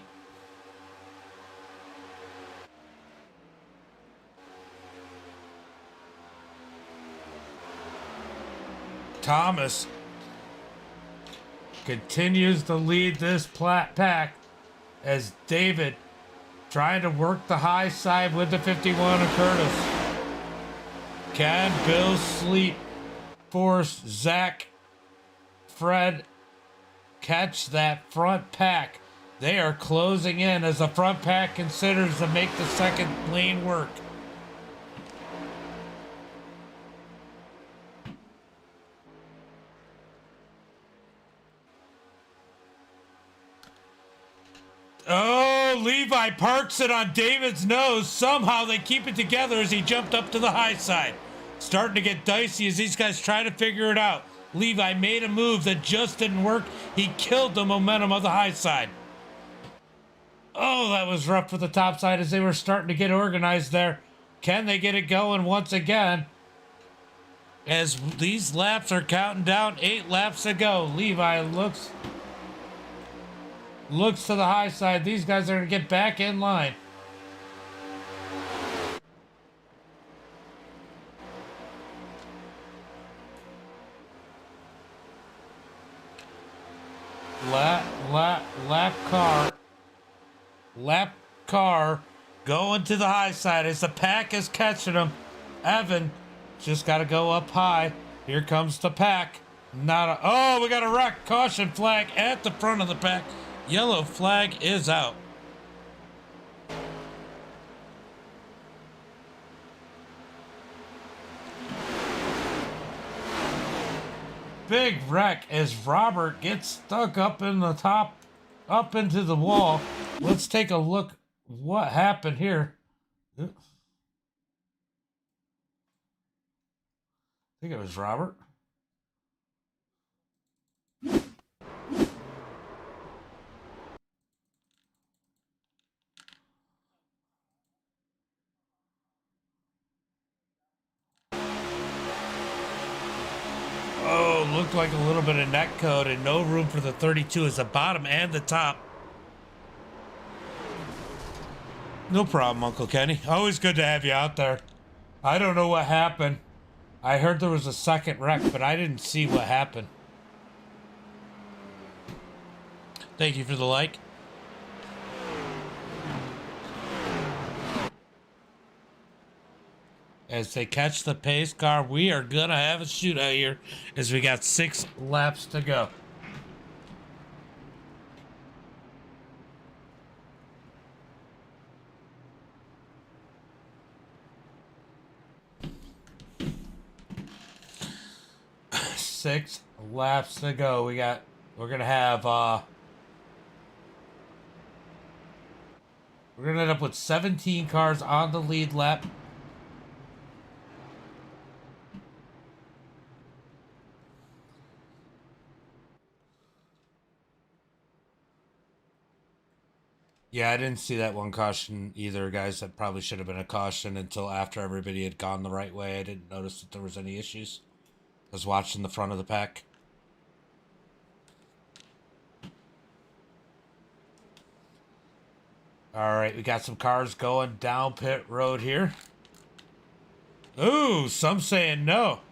Thomas continues to lead this pack as David trying to work the high side with the 51 of Curtis. Can Bill Sleep force Zach, Fred, catch that front pack? They are closing in as the front pack considers to make the second lane work. Oh, Levi parks it on David's nose. Somehow they keep it together as he jumped up to the high side. Starting to get dicey as these guys try to figure it out. Levi made a move that just didn't work. He killed the momentum of the high side. Oh, that was rough for the top side as they were starting to get organized there. Can they get it going once again? As these laps are counting down, 8 laps to go. Levi looks to the high side. These guys are going to get back in line. Lap car going to the high side as the pack is catching them. Evan just got to go up high. Here comes the pack. Oh, we got a wreck. Caution flag at the front of the pack. Yellow flag is out. Big wreck as Robert gets stuck up in the top, up into the wall. Let's take a look what happened here. I think it was Robert. Oh, looked like a little bit of net code and no room for the 32 as the bottom and the top. No problem, Uncle Kenny. Always good to have you out there. I don't know what happened. I heard there was a second wreck, but I didn't see what happened. Thank you for the like. As they catch the pace car, we are going to have a shootout here as we got 6 laps to go. Six laps to go. We're gonna have we're gonna end up with 17 cars on the lead lap. Yeah, I didn't see that one caution either, guys. That probably should have been a caution until after everybody had gone the right way. I didn't notice that there was any issues. I was watching the front of the pack. All right, we got some cars going down pit road here. Ooh, some saying no.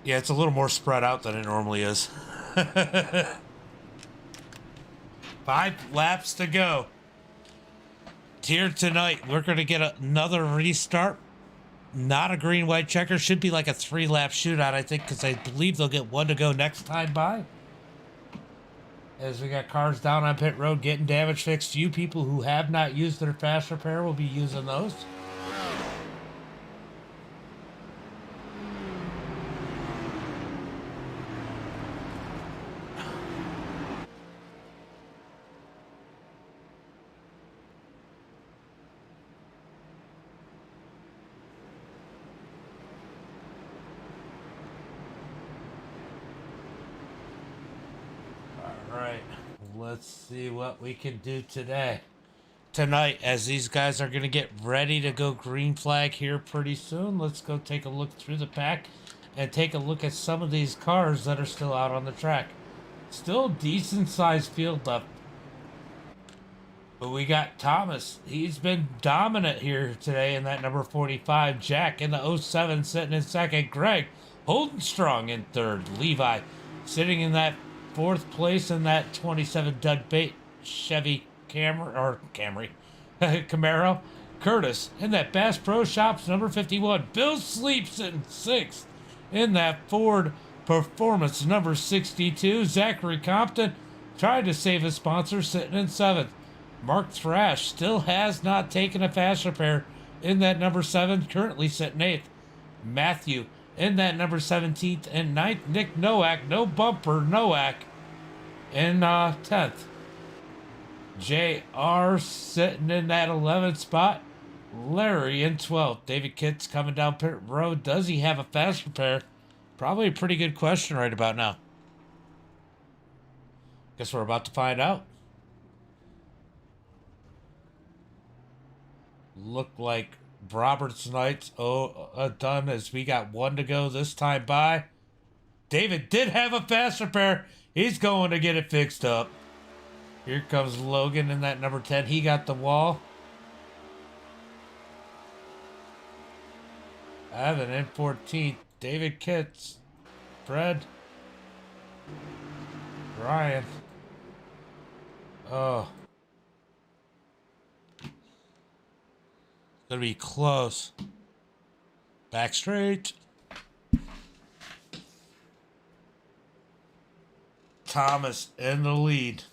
Yeah, it's a little more spread out than it normally is. 5 laps to go. Here tonight, we're going to get another restart. Not a green-white checker. Should be like a 3-lap shootout, I think, because I believe they'll get 1 to go next time by. As we got cars down on pit road getting damage fixed. You people who have not used their fast repair will be using those. Let's see what we can do tonight, as these guys are going to get ready to go green flag here pretty soon. Let's go take a look through the pack and take a look at some of these cars that are still out on the track. Still a decent sized field left. But we got Thomas. He's been dominant here today in that number 45. Jack in the 07 sitting in second. Greg holding strong in third. Levi sitting in that 4th place in that 27 Doug Bate Chevy Camry Camaro. Curtis in that Bass Pro Shops number 51. Bill Sleeps in 6th in that Ford Performance number 62. Zachary Compton tried to save his sponsor sitting in 7th. Mark Thrash still has not taken a fast repair in that number 7, currently sitting 8th. Matthew in that number 17th and 9th. Nick Nowak, no bumper Nowak, in 10th. JR sitting in that 11th spot. Larry in 12th. David Kitts coming down pit road. Does he have a fast repair? Probably a pretty good question right about now. Guess we're about to find out. Look like Robert's Knights done as we got one to go this time by. David did have a fast repair. He's going to get it fixed up. Here comes Logan in that number 10. He got the wall. Evan in 14th. David Kitts. Fred. Ryan. Oh. It's going to be close. Back straight. Thomas in the lead.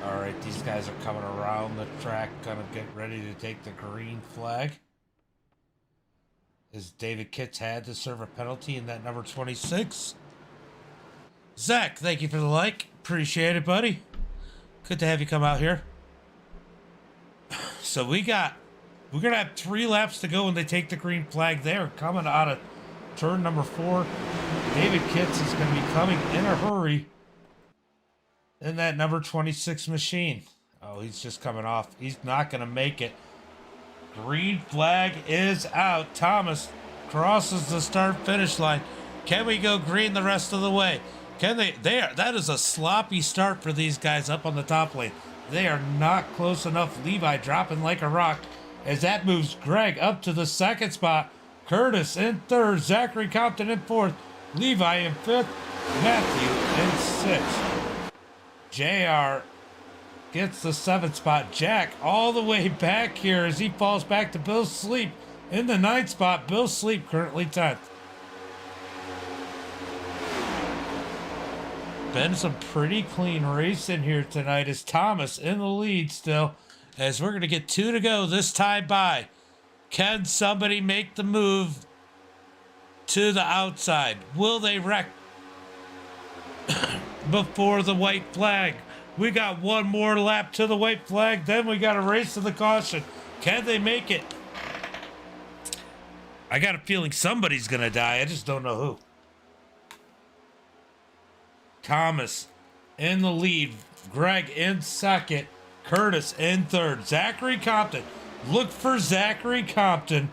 All right, these guys are coming around the track, gonna get ready to take the green flag. As David Kitts had to serve a penalty in that number 26. Zach, thank you for the like. Appreciate it, buddy. Good to have you come out here. So we're gonna have 3 laps to go when they take the green flag. They're coming out of turn number 4. David Kitts is gonna be coming in a hurry in that number 26 machine. Oh, he's just coming off. He's not gonna make it. Green flag is out. Thomas crosses the start finish line. Can we go green the rest of the way? Can they? That is a sloppy start for these guys up on the top lane. They are not close enough. Levi dropping like a rock as that moves Greg up to the 2nd spot. Curtis in 3rd. Zachary Compton in 4th. Levi in 5th. Matthew in 6th. JR gets the 7th spot. Jack all the way back here as he falls back to Bill Sleep in the 9th spot. Bill Sleep currently 10th. Been some pretty clean racing here tonight as Thomas in the lead still, as we're going to get 2 to go this time by. Can somebody make the move to the outside? Will they wreck before the white flag? We got one more lap to the white flag, then we got a race to the caution. Can they make it? I got a feeling somebody's going to die. I just don't know who. Thomas in the lead. Greg in 2nd. Curtis in 3rd. Zachary Compton. Look for Zachary Compton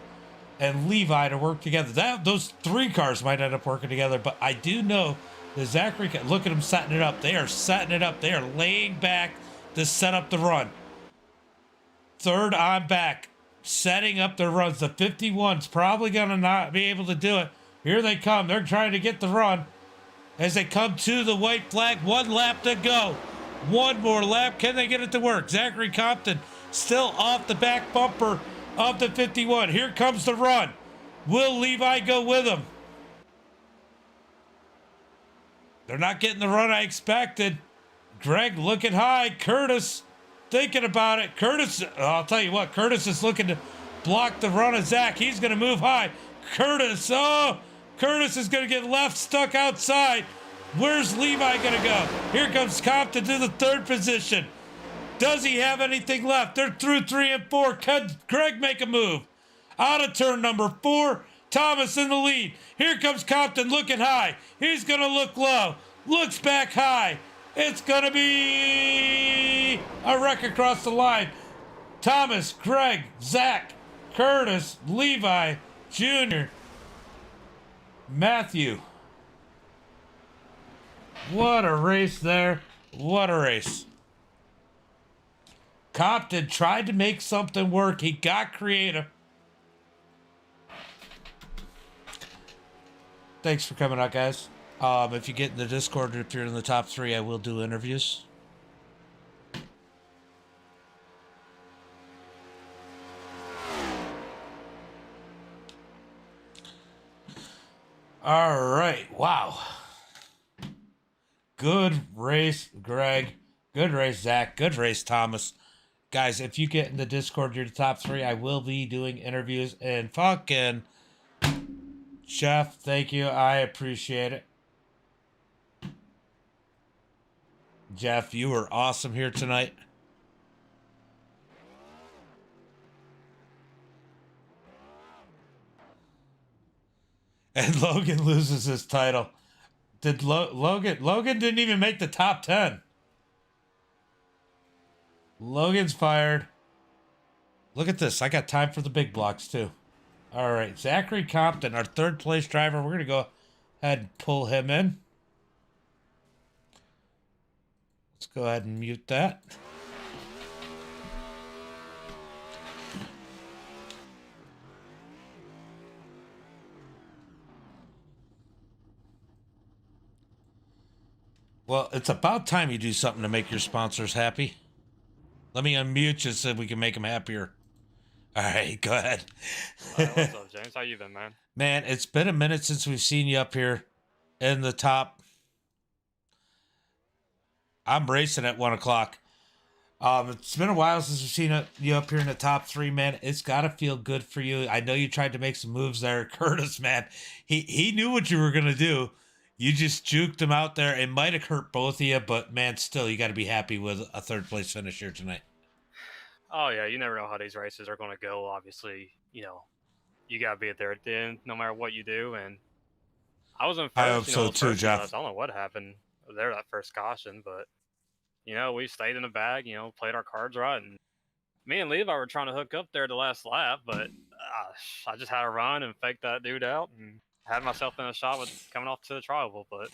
and Levi to work together. Those 3 cars might end up working together, but I do know that Zachary, look at them setting it up. They are setting it up. They are laying back to set up the run. 3rd on back. Setting up their runs. The 51's probably going to not be able to do it. Here they come. They're trying to get the run. As they come to the white flag, 1 lap to go. 1 more lap. Can they get it to work? Zachary Compton still off the back bumper of the 51. Here comes the run. Will Levi go with him? They're not getting the run I expected. Greg looking high. Curtis thinking about it. Curtis, I'll tell you what, Curtis is looking to block the run of Zach. He's going to move high. Curtis, Curtis is going to get left stuck outside. Where's Levi going to go? Here comes Compton to the 3rd position. Does he have anything left? They're through 3 and 4. Can Greg make a move? Out of turn number 4. Thomas in the lead. Here comes Compton looking high. He's going to look low. Looks back high. It's going to be a wreck across the line. Thomas, Greg, Zach, Curtis, Levi, Jr., Matthew. What a race there. What a race. Compton tried to make something work. He got creative. Thanks for coming out, guys. If you get in the Discord, if you're in the top 3, I will do interviews. All right. Wow. Good race, Greg. Good race, Zach. Good race, Thomas. Guys, if you get in the Discord, you're the top 3. I will be doing interviews. And fucking Jeff, thank you. I appreciate it. Jeff, you were awesome here tonight. And Logan loses his title. Did Logan didn't even make the top 10. Logan's fired. Look at this. I got time for the big blocks too. All right, Zachary Compton, our 3rd place driver. We're going to go ahead and pull him in. Let's go ahead and mute that. Well, it's about time you do something to make your sponsors happy. Let me unmute you so we can make them happier. All right, go ahead. What's up, James? How you been, man? Man, it's been a minute since we've seen you up here in the top. I'm racing at 1 o'clock. It's been a while since we've seen you up here in the top 3, man. It's got to feel good for you. I know you tried to make some moves there. Curtis, man, he knew what you were going to do. You just juked him out there. It might have hurt both of you, but, man, still, you got to be happy with a 3rd place finish here tonight. Oh, yeah, you never know how these races are going to go. Obviously, you got to be there at the end no matter what you do. And I was in first. I hope so too, Jeff. I don't know what happened there that first caution, but, we stayed in the bag, played our cards right. And me and Levi were trying to hook up there the last lap, but I just had to run and fake that dude out and had myself in a shot with coming off to the tribal, but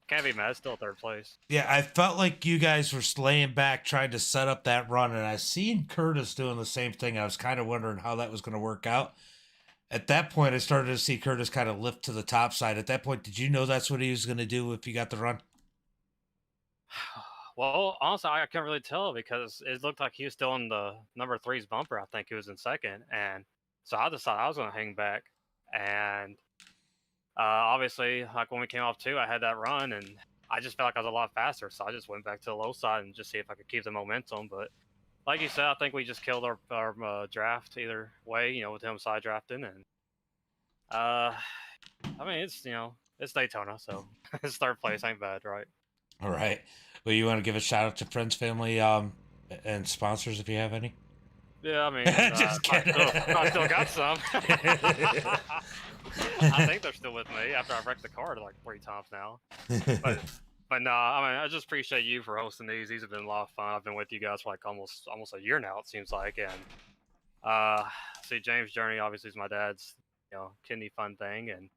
can't be mad. Still 3rd place. Yeah, I felt like you guys were laying back trying to set up that run, and I seen Curtis doing the same thing. I was kind of wondering how that was going to work out. At that point, I started to see Curtis kind of lift to the top side. At that point, did you know that's what he was going to do if he got the run? Well, honestly, I couldn't really tell because it looked like he was still in the number 3's bumper. I think he was in 2nd, and so I decided I was going to hang back. And obviously, like when we came off 2, I had that run, and I just felt like I was a lot faster, so I just went back to the low side and just see if I could keep the momentum. But like you said, I think we just killed our draft either way, with him side drafting. And I mean, it's Daytona, so it's 3rd place ain't bad, right? All right. Well, you want to give a shout out to friends, family, and sponsors if you have any? Yeah, I mean, just kidding. I still got some. I think they're still with me after I've wrecked the car like 3 times now. But no, I mean, I just appreciate you for hosting these. These have been a lot of fun. I've been with you guys for like almost a year now, it seems like. And see, James' journey obviously is my dad's, kidney fun thing, and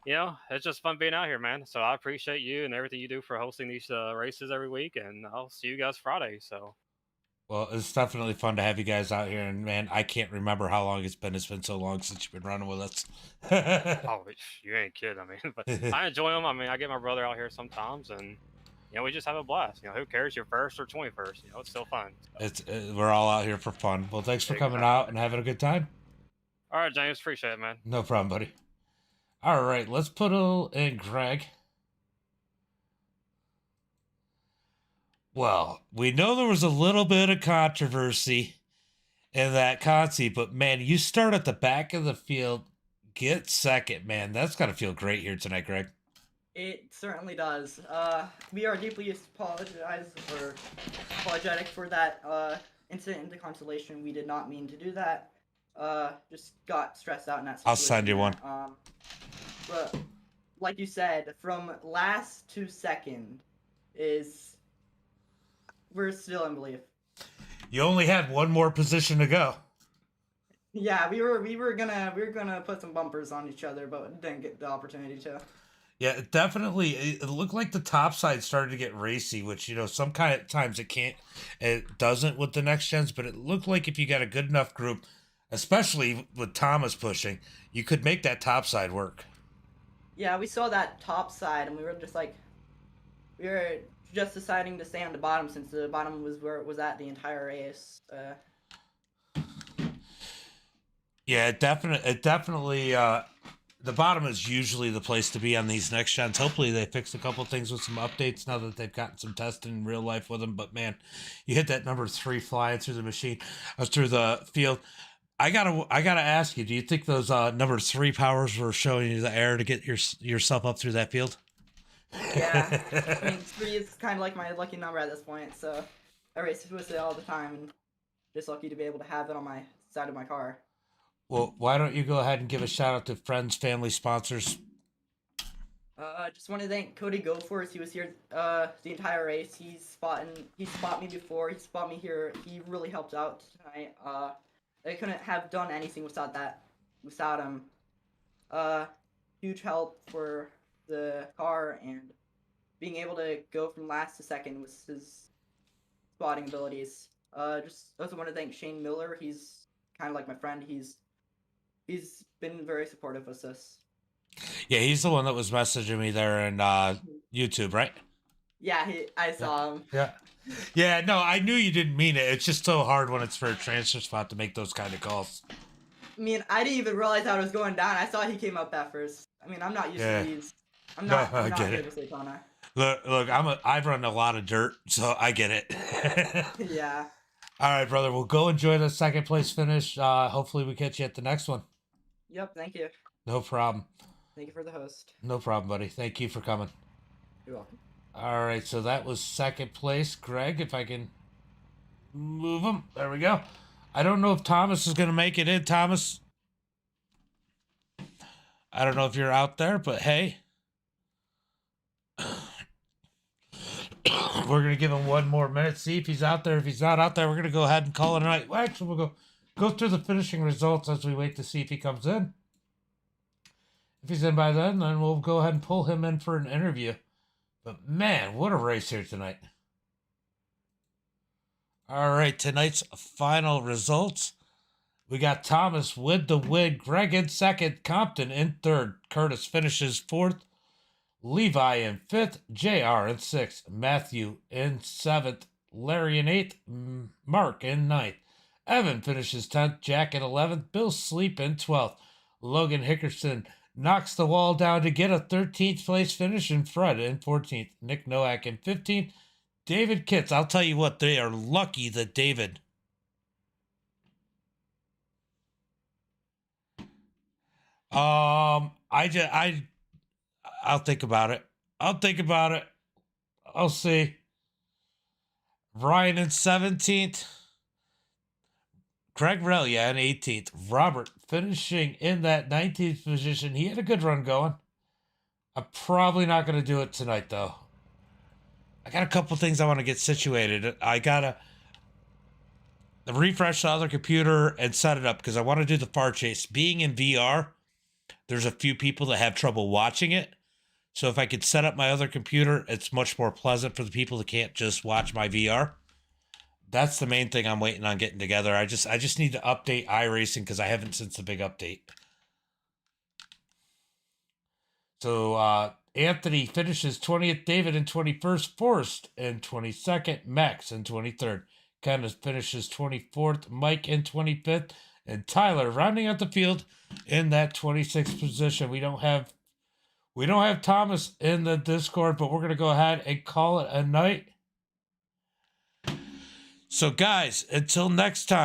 it's just fun being out here, man. So I appreciate you and everything you do for hosting these races every week, and I'll see you guys Friday. So. Well, it's definitely fun to have you guys out here, and man, I can't remember how long it's been. It's been so long since you've been running with us. Oh, you ain't kidding. I mean, but I enjoy them. I mean, I get my brother out here sometimes, and we just have a blast. Who cares? You're 1st or 21st? It's still fun. So. We're all out here for fun. Well, thanks for coming out and having a good time. All right, James, appreciate it, man. No problem, buddy. All right, let's put in Greg. Well, we know there was a little bit of controversy in that concept, but man, you start at the back of the field, get 2nd, man. That's got to feel great here tonight, Greg. It certainly does. We are deeply apologetic for that incident in the Constellation. We did not mean to do that. Just got stressed out in that situation. I'll send you one. But like you said, from last to 2nd we're still in belief. You only had one more position to go. Yeah, we were gonna put some bumpers on each other, but didn't get the opportunity to. Yeah, definitely. It looked like the top side started to get racy, which some kind of times it doesn't with the next gens. But it looked like if you got a good enough group, especially with Thomas pushing, you could make that top side work. Yeah, we saw that top side, and we were just deciding to stay on the bottom since the bottom was where it was at the entire race. Yeah, it definitely the bottom is usually the place to be on these next gens. Hopefully they fix a couple things with some updates now that they've gotten some testing in real life with them. But man, you hit that number 3 flying through the machine, through the field. I gotta ask you, do you think those number 3 powers were showing you the air to get yourself up through that field? Yeah, I mean 3 is kind of like my lucky number at this point, so I race with it all the time, and just lucky to be able to have it on my side of my car. Well, why don't you go ahead and give a shout out to friends, family, sponsors? Just want to thank Cody Goforth. He was here the entire race. He's spot me before. He spot me here. He really helped out tonight. I couldn't have done anything without him. Huge help for the car and being able to go from last to second with his spotting abilities. Just also want to thank Shane Miller. He's kind of like my friend. He's been very supportive with this. Yeah, he's the one that was messaging me there in YouTube, right? Yeah, I saw him. Yeah. No, I knew you didn't mean it. It's just so hard when it's for a transfer spot to make those kind of calls. I mean, I didn't even realize how it was going down. I saw he came up at first. I mean, I'm not used to these. I'm not good with Daytona. Look, I've run a lot of dirt, so I get it. Yeah. All right, brother. We'll go enjoy the second place finish. Hopefully we catch you at the next one. Yep, thank you. No problem. Thank you for the host. No problem, buddy. Thank you for coming. You're welcome. All right, so that was second place. Greg, if I can move him. There we go. I don't know if Thomas is going to make it in. Thomas, I don't know if you're out there, but hey. We're going to give him one more minute, see if he's out there. If he's not out there, we're going to go ahead and call it a night. Well, actually, we'll go through the finishing results as we wait to see if he comes in. If he's in by then we'll go ahead and pull him in for an interview. But man, what a race here tonight. All right, tonight's final results. We got Thomas with the win, Greg in second, Compton in third, Curtis finishes fourth, Levi in fifth, JR in sixth, Matthew in seventh, Larry in eighth, Mark in ninth, Evan finishes 10th, Jack in 11th, Bill Sleep in 12th, Logan Hickerson knocks the wall down to get a 13th place finish, and Fred in 14th, Nick Nowak in 15th, David Kitts. I'll tell you what, they are lucky that David I'll think about it. I'll see. Ryan in 17th. Craig Relia in 18th. Robert finishing in that 19th position. He had a good run going. I'm probably not going to do it tonight, though. I got a couple things I want to get situated. I got to refresh the other computer and set it up because I want to do the far chase. Being in VR, there's a few people that have trouble watching it. So if I could set up my other computer, it's much more pleasant for the people that can't just watch my VR. That's the main thing I'm waiting on getting together. I just need to update iRacing because I haven't since the big update. So Anthony finishes 20th, David in 21st, Forrest in 22nd, Max in 23rd. Kenneth finishes 24th, Mike in 25th, and Tyler rounding out the field in that 26th position. We don't have Thomas in the Discord, but we're going to go ahead and call it a night. So guys, until next time.